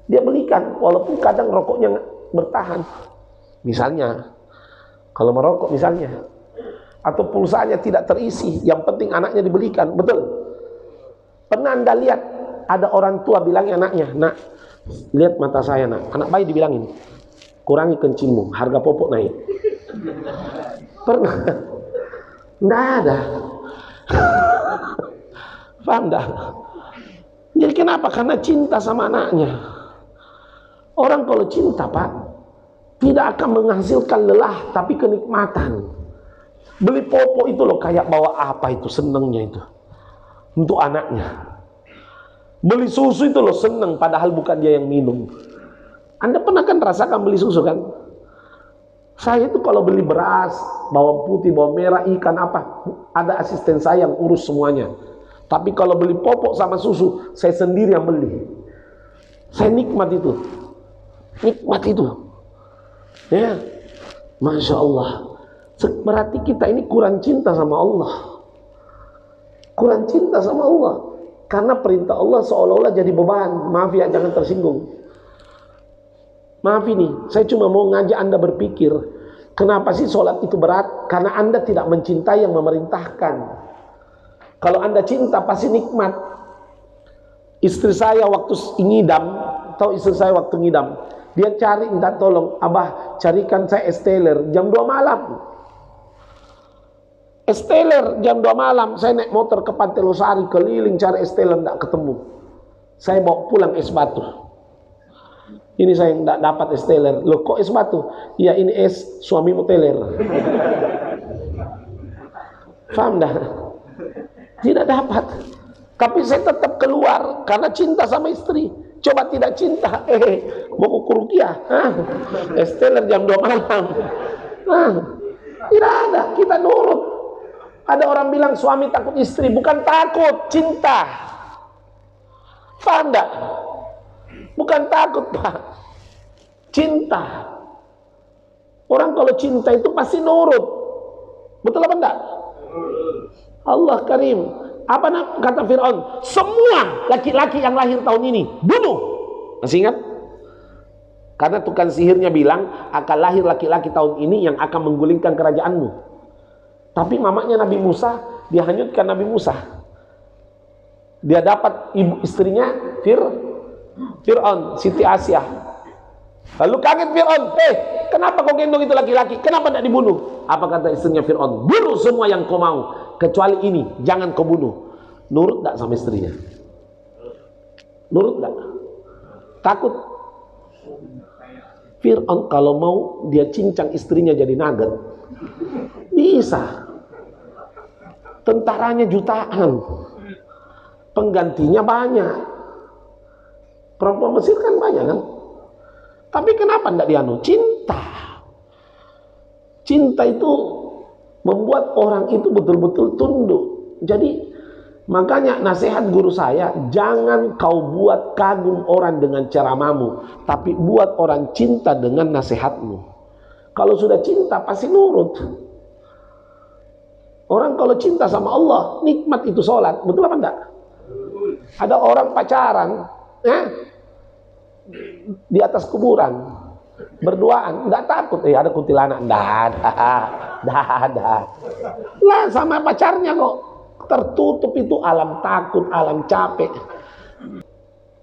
Dia belikan, walaupun kadang rokoknya bertahan. Misalnya, kalau merokok misalnya, atau pulsanya tidak terisi, yang penting anaknya dibelikan, betul? Pernah Anda lihat ada orang tua bilangnya anaknya, nak, lihat mata saya nak, anak bayi dibilangin, kurangi kencingmu, harga popok naik. Pernah? Nggak ada. Paham dah? Jadi kenapa? Karena cinta sama anaknya. Orang kalau cinta pak, tidak akan menghasilkan lelah, tapi kenikmatan. Beli popok itu loh kayak bawa apa itu, senengnya itu untuk anaknya. Beli susu itu loh seneng, padahal bukan dia yang minum. Anda pernah kan rasakan beli susu kan? Saya itu kalau beli beras, bawang putih, bawang merah, ikan apa, ada asisten saya yang urus semuanya. Tapi kalau beli popok sama susu, saya sendiri yang beli. Saya nikmat itu. Nikmat itu. Ya, Masya Allah. Berarti kita ini kurang cinta sama Allah. Kurang cinta sama Allah. Karena perintah Allah seolah-olah jadi beban. Maaf ya, jangan tersinggung. Maaf ini, saya cuma mau ngajak Anda berpikir. Kenapa sih sholat itu berat? Karena Anda tidak mencintai yang memerintahkan. Kalau Anda cinta pasti nikmat. Istri saya waktu ngidam, tahu istri saya waktu ngidam, dia cari, minta tolong, abah carikan saya es teler jam 2 malam. Es teler jam 2 malam, saya naik motor ke Pantai Losari, keliling cari es teler, tidak ketemu. Saya bawa pulang es batu. Ini saya tidak dapat es teler. Loh kok es batu? Ya ini es suamimu teler. Paham dah? Tidak dapat. Tapi saya tetap keluar karena cinta sama istri. Coba tidak cinta, mau ke Rukiah, es teler jam 2 malam. Tidak ada, kita nurut. Ada orang bilang suami takut istri, bukan takut, cinta. Paham tak? Bukan takut, Pak. Cinta. Orang kalau cinta itu pasti nurut. Betul apa enggak? Allah Karim. Apa kata Fir'aun? Semua laki-laki yang lahir tahun ini bunuh. Masih ingat? Karena tukang sihirnya bilang akan lahir laki-laki tahun ini yang akan menggulingkan kerajaanmu. Tapi mamanya Nabi Musa, dia hanyutkan Nabi Musa. Dia dapat ibu istrinya Fir'aun, Siti Asia. Lalu kaget Fir'aun, kenapa kau gendong itu laki-laki? Kenapa tidak dibunuh? Apa kata istrinya Fir'aun? Bunuh semua yang kau mau, kecuali ini, jangan kau bunuh. Nurut tak sama istrinya? Nurut tak? Takut? Fir'aun kalau mau dia cincang istrinya jadi nugget, bisa. Tentaranya jutaan, penggantinya banyak. Perempuan Mesir kan banyak kan? Tapi kenapa tidak dianu? Cinta. Cinta itu membuat orang itu betul-betul tunduk. Jadi makanya nasihat guru saya, jangan kau buat kagum orang dengan ceramahmu, tapi buat orang cinta dengan nasihatmu. Kalau sudah cinta pasti nurut. Orang kalau cinta sama Allah, nikmat itu sholat. Betul apa enggak? Ada orang pacaran di atas kuburan berduaan, enggak takut ada kuntilanak, enggak ada. Lah sama pacarnya kok tertutup, itu alam takut, alam capek.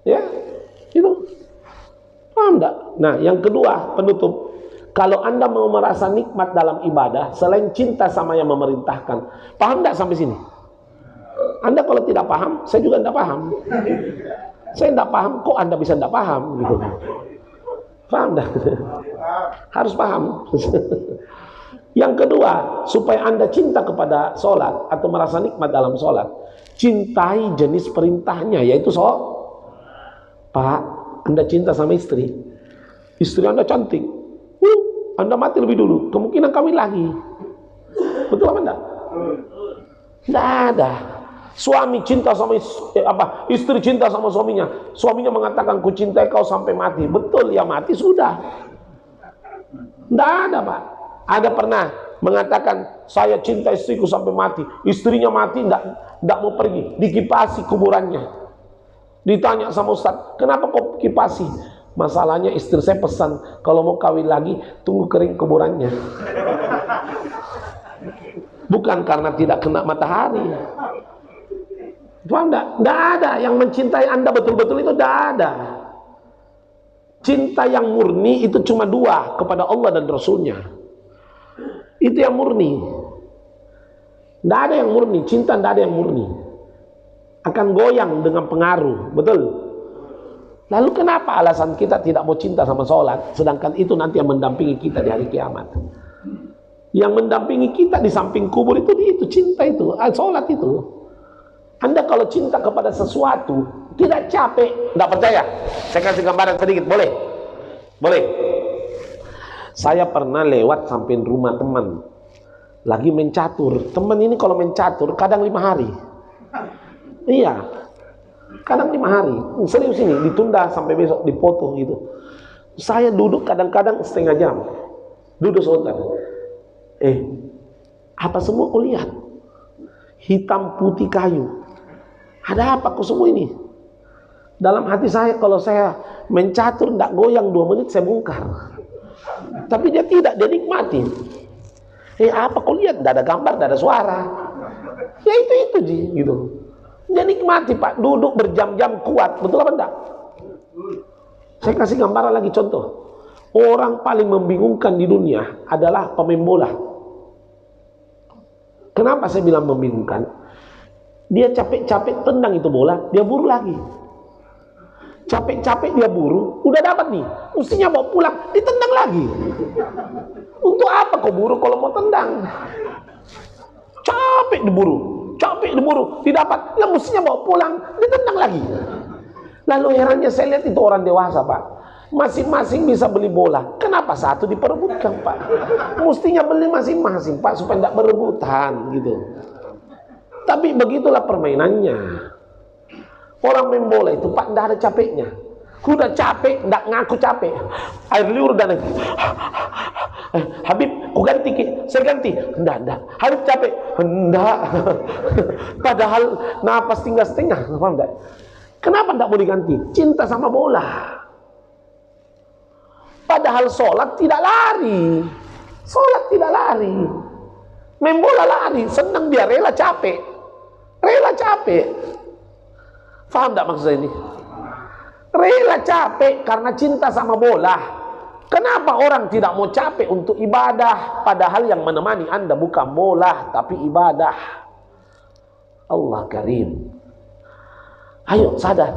Ya, itu. Paham enggak? Nah, yang kedua, penutup. Kalau Anda mau merasa nikmat dalam ibadah, selain cinta sama yang memerintahkan, paham enggak sampai sini? Anda kalau tidak paham, saya juga tidak paham. Saya tidak paham, kok Anda bisa tidak paham? Gitu. Paham dah? Harus paham. Yang kedua, supaya Anda cinta kepada sholat atau merasa nikmat dalam sholat, cintai jenis perintahnya, yaitu Pak, Anda cinta sama istri Anda cantik, Anda mati lebih dulu, kemungkinan kawin lagi. Betul apa enggak? Enggak ada. Suami cinta sama istri cinta sama suaminya mengatakan ku cintai kau sampai mati. Betul, ya mati sudah. Enggak ada, Pak. Ada pernah mengatakan saya cinta istriku sampai mati, istrinya mati enggak mau pergi, dikipasi kuburannya. Ditanya sama Ustaz, kenapa kau kipasi? Masalahnya istri saya pesan kalau mau kawin lagi tunggu kering kuburannya. Bukan karena tidak kena matahari. Paham enggak? Enggak ada yang mencintai Anda betul-betul, itu enggak ada. Cinta yang murni itu cuma dua, kepada Allah dan Rasulnya. Itu yang murni. Enggak ada yang murni, cinta enggak ada yang murni. Akan goyang dengan pengaruh, betul? Lalu kenapa alasan kita tidak mau cinta sama sholat, sedangkan itu nanti yang mendampingi kita di hari kiamat? Yang mendampingi kita di samping kubur itu cinta itu, sholat itu. Anda kalau cinta kepada sesuatu tidak capek, tidak percaya? Saya kasih gambaran sedikit, boleh? Boleh. Saya pernah lewat samping rumah teman, lagi main catur. Teman ini kalau main catur kadang 5 hari. Iya, kadang 5 hari. Serius ini, ditunda sampai besok, dipoto gitu. Saya duduk kadang-kadang setengah jam, duduk sebentar. Apa semua kau lihat? Hitam putih kayu. Ada apa kau semua ini? Dalam hati saya, kalau saya mencatur tidak goyang 2 menit saya bongkar. Tapi dia tidak, dia nikmati. Apa kau lihat? Tidak ada gambar, tidak ada suara. Ya itu gitu. Dia nikmati Pak, duduk berjam-jam kuat, betul apa enggak? Saya kasih gambaran lagi contoh. Orang paling membingungkan di dunia adalah pemain bola. Kenapa saya bilang membingungkan? Dia capek-capek tendang itu bola, dia buru lagi. Capek-capek dia buru, udah dapat nih, mestinya bawa pulang, ditendang lagi. Untuk apa kau buru kalau mau tendang? Capek diburu, didapat, lah mestinya bawa pulang, ditendang lagi. Lalu herannya saya lihat itu orang dewasa Pak, masing-masing bisa beli bola, kenapa satu diperebutkan Pak? Mestinya beli masing-masing Pak, supaya tidak berebutan gitu. Tapi begitulah permainannya. Orang main bola itu Pak, tidak ada capeknya. Udah capek, tidak ngaku capek. Air liur dan Habib, ku ganti Ki, saya ganti. Enggak. Habib capek, enggak. Padahal napas tinggal setengah, paham enggak? Kenapa enggak boleh ganti? Cinta sama bola. Padahal sholat tidak lari. Main bola lari, senang dia, rela capek. Paham enggak maksud saya ini? Rela capek karena cinta sama bola. Kenapa orang tidak mau capek untuk ibadah? Padahal yang menemani Anda bukan bola, tapi ibadah. Allah Karim. Ayo sadar.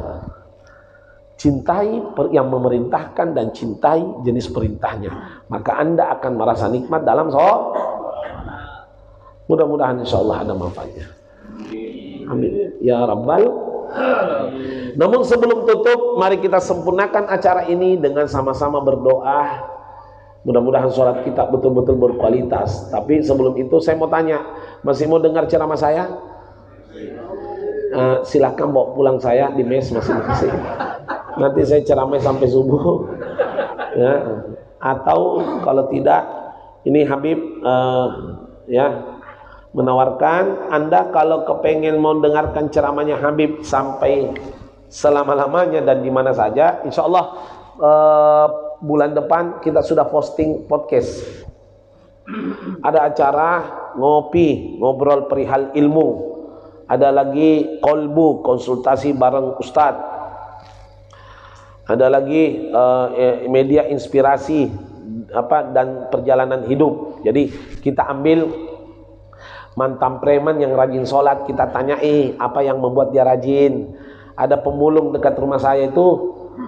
Cintai yang memerintahkan dan cintai jenis perintahnya. Maka Anda akan merasa nikmat dalam sholat. Mudah-mudahan insya Allah ada manfaatnya. Amin. Ya Rabbal. Namun sebelum tutup, mari kita sempurnakan acara ini dengan sama-sama berdoa. Mudah-mudahan sholat kita betul-betul berkualitas. Tapi sebelum itu saya mau tanya, masih mau dengar ceramah saya? Silahkan bawa pulang saya di mes masing-masing. Nanti saya ceramah sampai subuh. Ya. Atau kalau tidak, ini Habib menawarkan Anda kalau kepengen mau dengarkan ceramahnya Habib sampai selama-lamanya dan di mana saja, insya Allah bulan depan kita sudah posting podcast. Ada acara ngobrol perihal ilmu, ada lagi kolbu, konsultasi bareng Ustadz, ada lagi media inspirasi dan perjalanan hidup. Jadi kita ambil mantan preman yang rajin sholat, kita tanya apa yang membuat dia rajin. Ada pemulung dekat rumah saya itu,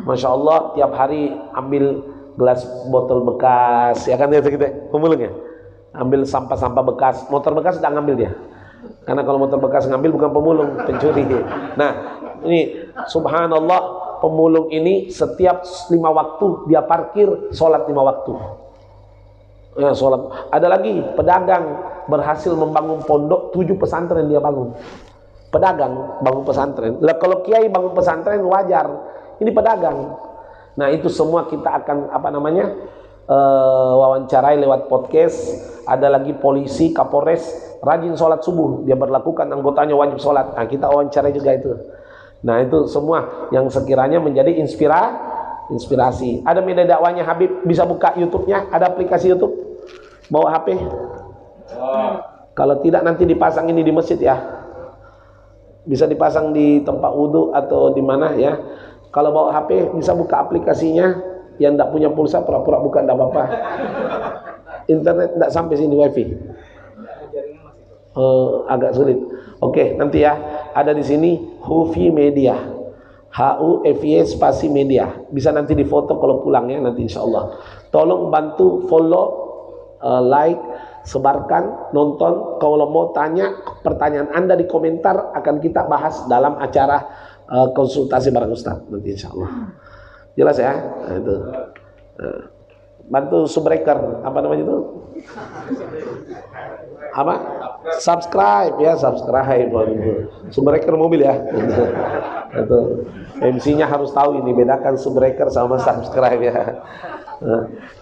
Masya Allah tiap hari ambil gelas botol bekas, ya kan, gitu pemulung ya, ambil sampah-sampah bekas. Motor bekas tidak ngambil dia, karena kalau motor bekas ngambil bukan pemulung, pencuri. Nah ini subhanallah, pemulung ini setiap 5 waktu dia parkir, sholat 5 waktu. Ya, sholat. Ada lagi pedagang berhasil membangun pondok, 7 pesantren dia bangun. Pedagang bangun pesantren. Lah kalau kiai bangun pesantren wajar, ini pedagang. Nah itu semua kita akan wawancarai lewat podcast. Ada lagi polisi, Kapolres rajin sholat subuh, dia berlakukan anggotanya wajib sholat. Nah kita wawancarai juga itu. Nah itu semua yang sekiranya menjadi inspirasi. Ada media dakwahnya Habib, bisa buka YouTube-nya, ada aplikasi YouTube. Bawa HP. Kalau tidak nanti dipasang ini di masjid ya. Bisa dipasang di tempat wudhu atau di mana ya. Kalau bawa HP bisa buka aplikasinya. Yang tidak punya pulsa pura-pura buka, tidak apa-apa. Internet tidak sampai sini, wifi. Agak sulit. Oke, nanti ya ada di sini Hufi Media. HUFY spasi media. Bisa nanti difoto kalau pulang ya nanti insya Allah. Tolong bantu follow, like, sebarkan, nonton. Kalau mau tanya pertanyaan Anda di komentar, akan kita bahas dalam acara konsultasi bareng Ustaz nanti insya Allah. Jelas ya? Nah, itu. Bantu subbreaker, apa namanya itu? Apa? Subscribe ya, subscribe. Subbreaker mobil ya. Itu. MC-nya harus tahu ini, bedakan subbreaker sama subscribe ya.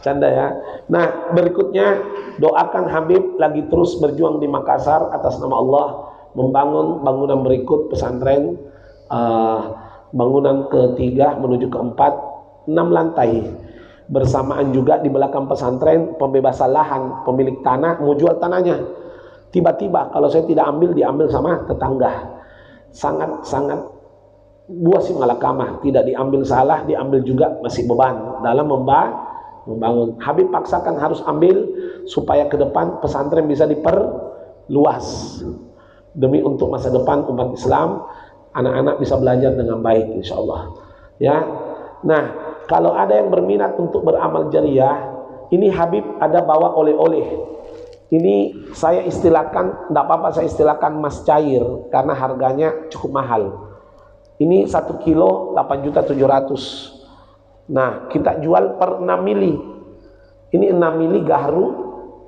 Canda ya. Nah berikutnya, doakan Habib lagi terus berjuang di Makassar atas nama Allah, membangun bangunan berikut pesantren, bangunan ketiga menuju keempat, 6 lantai. Bersamaan juga di belakang pesantren pembebasan lahan, pemilik tanah mau jual tanahnya. Tiba-tiba kalau saya tidak ambil, diambil sama tetangga. sangat buah si malakamah, tidak diambil salah, diambil juga masih beban dalam membangun. Habib paksakan harus ambil supaya ke depan pesantren bisa diperluas demi untuk masa depan umat Islam, anak-anak bisa belajar dengan baik insyaallah. Ya. Nah, kalau ada yang berminat untuk beramal jariah, ini Habib ada bawa oleh-oleh. Ini saya istilahkan, tidak apa-apa saya istilahkan emas cair karena harganya cukup mahal. Ini 1 kilo 8.700.000. Nah, kita jual per 6 mili. Ini 6 mili gahru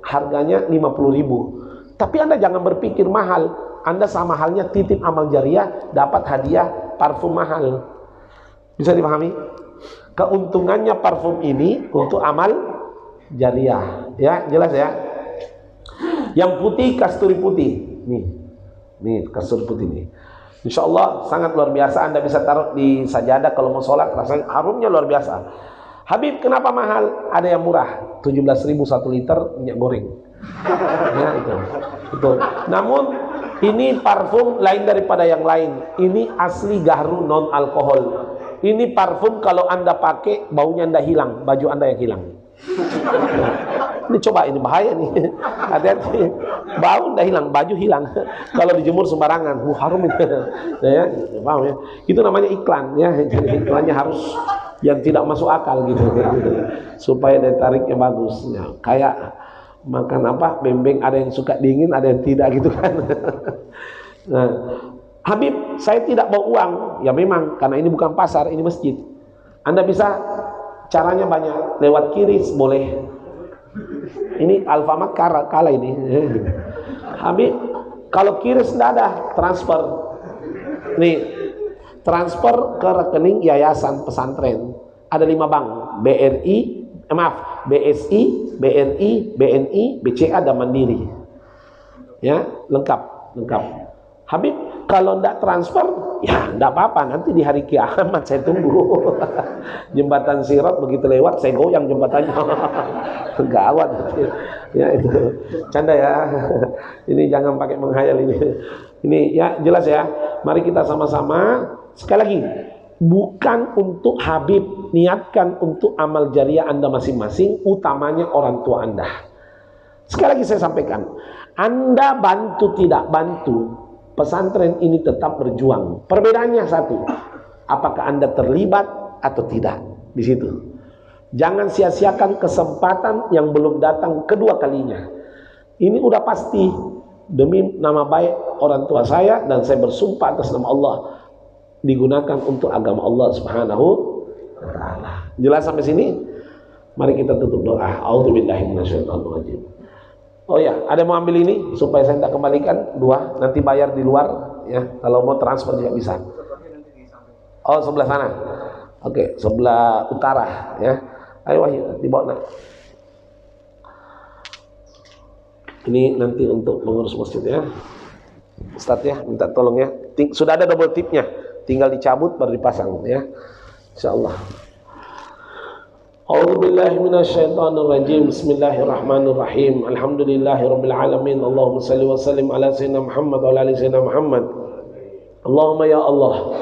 harganya 50.000. Tapi Anda jangan berpikir mahal. Anda sama halnya titip amal jariah dapat hadiah parfum mahal. Bisa dipahami? Keuntungannya parfum ini untuk amal jariah. Ya, jelas ya? Yang putih kasturi putih. Nih kasturi putih nih. Insya Allah sangat luar biasa. Anda bisa taruh di sajadah kalau mau sholat, rasanya harumnya luar biasa. Habib kenapa mahal? Ada yang murah, 17.000 1 liter minyak goreng. Ya itu. Namun ini parfum lain daripada yang lain. Ini asli gahru non alkohol. Ini parfum kalau Anda pakai baunya Anda hilang, baju Anda yang hilang. Ini coba, ini bahaya nih. Hati-hati. Bau udah hilang, baju hilang. Kalau dijemur sembarangan, harum itu. Ya, paham ya? Itu namanya iklan ya. Jadi iklannya harus yang tidak masuk akal gitu. Supaya daya tariknya bagus. Ya, kayak makan apa? Bembeng, ada yang suka dingin, ada yang tidak gitu kan. Nah, Habib, saya tidak bawa uang. Ya memang, karena ini bukan pasar, ini masjid. Anda bisa, caranya banyak. Lewat kiris boleh. Ini Alfamart kalah ini. Habib, kalau kiris tidak ada, transfer. Nih, transfer ke rekening yayasan pesantren. Ada 5 bank, BSI, BRI, BNI, BCA dan Mandiri. Ya, lengkap. Habib, kalau tidak transfer, ya tidak apa-apa. Nanti di hari kiamat saya tunggu. Jembatan Sirat begitu lewat, saya goyang jembatannya. Gawat. Ya itu, canda ya. Ini jangan pakai menghayal ini. Ini ya jelas ya. Mari kita sama-sama. Sekali lagi, bukan untuk Habib, niatkan untuk amal jariah Anda masing-masing, utamanya orang tua Anda. Sekali lagi saya sampaikan, Anda bantu tidak bantu, pesantren ini tetap berjuang. Perbedaannya satu, apakah Anda terlibat atau tidak di situ. Jangan sia-siakan kesempatan yang belum datang kedua kalinya. Ini udah pasti demi nama baik orang tua saya, dan saya bersumpah atas nama Allah digunakan untuk agama Allah Subhanahu wa taala. Jelas sampai sini? Mari kita tutup doa. A'udzubillahi minasyaitonirrajim. Oh ya, ada yang mau ambil ini supaya saya tidak kembalikan 2, nanti bayar di luar ya. Kalau mau transfer juga bisa. Oh, sebelah sana. Oke, sebelah utara ya. Ayo Wahyu, dibawa nak. Ini nanti untuk mengurus masjid ya. Ustaz ya, minta tolong ya. Sudah ada double tipnya, tinggal dicabut baru dipasang ya. Insyaallah. A'udzubillahi minasyaitonirrajim. Bismillahirrahmanirrahim. Alhamdulillahirabbil alamin. Allahumma shalli wa sallim ala sayyidina Muhammad wa ala ali sayyidina Muhammad. Allahumma ya Allah,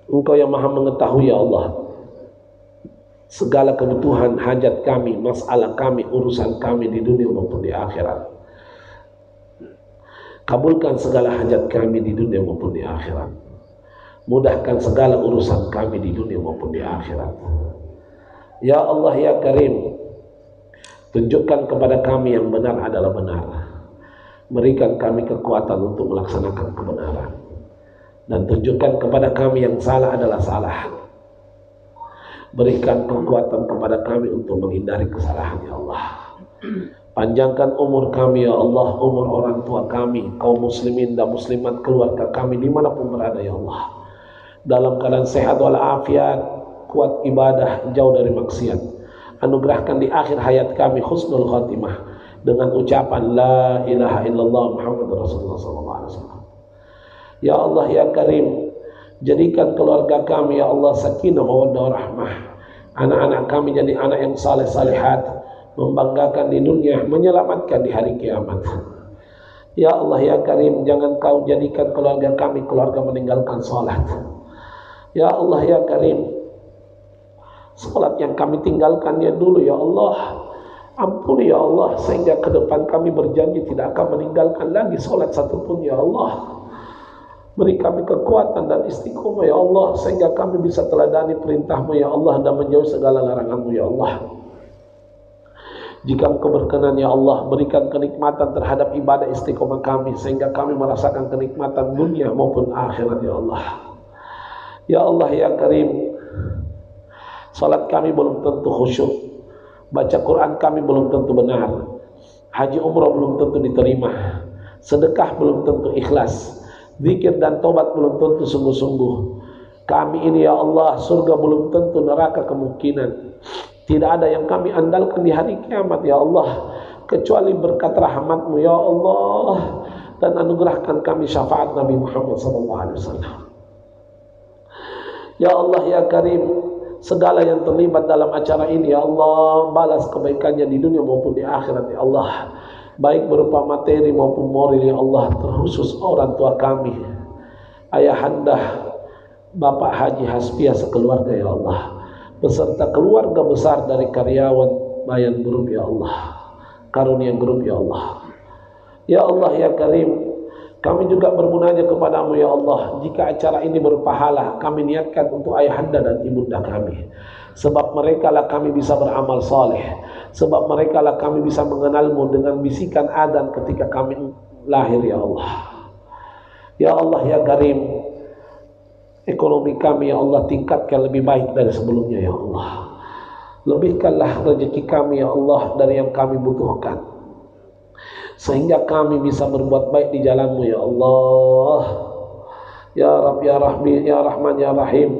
Engkau yang Maha mengetahui ya Allah segala kebutuhan hajat kami, masalah kami, urusan kami di dunia maupun di akhirat. Kabulkan segala hajat kami di dunia maupun di akhirat. Mudahkan segala urusan kami di dunia maupun di akhirat. Ya Allah ya Karim, tunjukkan kepada kami yang benar adalah benar. Berikan kami kekuatan untuk melaksanakan kebenaran. Dan tunjukkan kepada kami yang salah adalah salah. Berikan kekuatan kepada kami untuk menghindari kesalahan ya Allah. Panjangkan umur kami ya Allah, umur orang tua kami, kaum muslimin dan muslimat, keluarga kami dimanapun berada ya Allah, dalam keadaan sehat walafiat, kuat ibadah, jauh dari maksiat. Anugerahkan di akhir hayat kami husnul khatimah dengan ucapan la ilaha illallah Muhammadur Rasulullah sallallahu alaihi wasallam. Ya Allah ya Karim, jadikan keluarga kami ya Allah sakinah mawaddah rahmah. Anak-anak kami jadi anak yang saleh salihat, membanggakan di dunia, menyelamatkan di hari kiamat. Ya Allah ya Karim, jangan kau jadikan keluarga kami keluarga meninggalkan sholat. Ya Allah ya Karim, sholat yang kami tinggalkannya dulu ya Allah, ampuni ya Allah, sehingga ke depan kami berjanji tidak akan meninggalkan lagi sholat satupun ya Allah. Beri kami kekuatan dan istiqomah ya Allah, sehingga kami bisa teladani perintah-Mu ya Allah dan menjauhi segala larangan-Mu ya Allah. Jika Engkau berkenan ya Allah, berikan kenikmatan terhadap ibadah istiqomah kami, sehingga kami merasakan kenikmatan dunia maupun akhirat ya Allah. Ya Allah ya Karim, salat kami belum tentu khusyuk, baca Quran kami belum tentu benar, haji umrah belum tentu diterima, sedekah belum tentu ikhlas, zikir dan tobat belum tentu sungguh-sungguh. Kami ini ya Allah, surga belum tentu, neraka kemungkinan. Tidak ada yang kami andalkan di hari kiamat ya Allah, kecuali berkat rahmat-Mu ya Allah, dan anugerahkan kami syafaat Nabi Muhammad SAW. Ya Allah ya Karim, segala yang terlibat dalam acara ini ya Allah, balas kebaikannya di dunia maupun di akhirat ya Allah, baik berupa materi maupun moral ya Allah, terkhusus orang tua kami, ayahanda Bapak Haji Hasbiah sekeluarga ya Allah, beserta keluarga besar dari karyawan Bayan Group ya Allah, Karunia Group ya Allah. Ya Allah ya Karim, kami juga bermunajat kepadamu ya Allah, jika acara ini berpahala, kami niatkan untuk ayahanda dan ibunda kami, sebab mereka lah kami bisa beramal saleh, sebab mereka lah kami bisa mengenalmu dengan bisikan adzan ketika kami lahir ya Allah. Ya Allah ya Karim, ekonomi kami ya Allah tingkatkan lebih baik dari sebelumnya ya Allah. Lebihkanlah rezeki kami ya Allah dari yang kami butuhkan, sehingga kami bisa berbuat baik di jalan-Mu ya Allah. Ya Rabb ya Rahmi ya Rahman ya Rahim,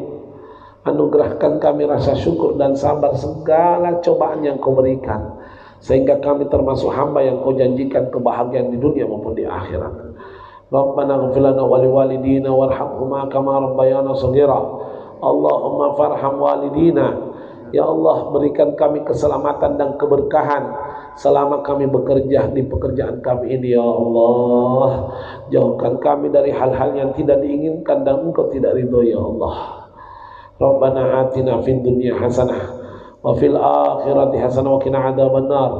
anugerahkan kami rasa syukur dan sabar segala cobaan yang Kau berikan, sehingga kami termasuk hamba yang Kau janjikan kebahagiaan di dunia maupun di akhirat. Rabbana ighfir lana wa liwalidina warhamhuma kama rabbayana shaghira. Allahumma farham walidina. Ya Allah, berikan kami keselamatan dan keberkahan selama kami bekerja di pekerjaan kami ini ya Allah. Jauhkan kami dari hal-hal yang tidak diinginkan dan Engkau tidak ridho ya Allah. Rabbana atina fid dunya hasanah wa fil akhirati hasanah wa qina adzabannar.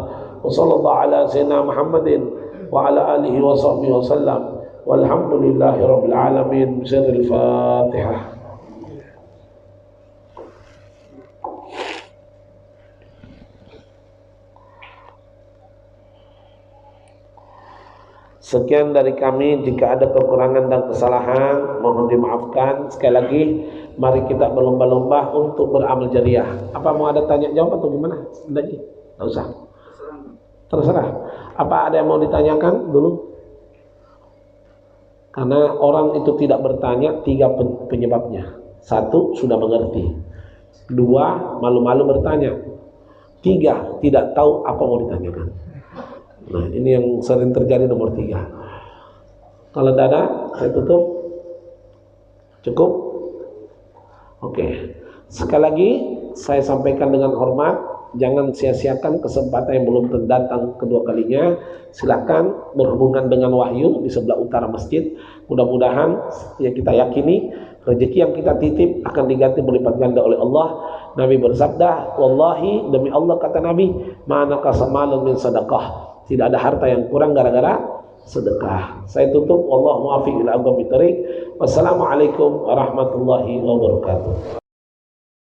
Wa sallallahu ala sayyidina Muhammadin wa ala alihi wa sahbihi wa sallam. Walhamdulillahi rabbil alamin. Bismillahil Fatihah. Sekian dari kami, jika ada kekurangan dan kesalahan mohon dimaafkan. Sekali lagi, mari kita berlomba-lomba untuk beramal jariah. Apa mau ada tanya jawab atau gimana? Lagi? Tidak usah. Terserah. Apa ada yang mau ditanyakan dulu? Karena orang itu tidak bertanya, 3 penyebabnya. 1, sudah mengerti. 2, malu-malu bertanya. 3, tidak tahu apa mau ditanyakan. Nah, ini yang sering terjadi nomor 3. Kalau tidak ada, saya tutup. Cukup? Oke. Sekali lagi, saya sampaikan dengan hormat, jangan sia-siakan kesempatan yang belum terdatang kedua kalinya. Silakan berhubungan dengan wahyu di sebelah utara masjid. Mudah-mudahan ya kita yakini rezeki yang kita titip akan diganti berlipat ganda oleh Allah. Nabi bersabda, wallahi demi Allah kata Nabi, mana kasamalun min sadaqah. Tidak ada harta yang kurang gara-gara sedekah. Saya tutup. Wallahu muwaffiq ila aqwamit thoriq. Wassalamualaikum warahmatullahi wabarakatuh.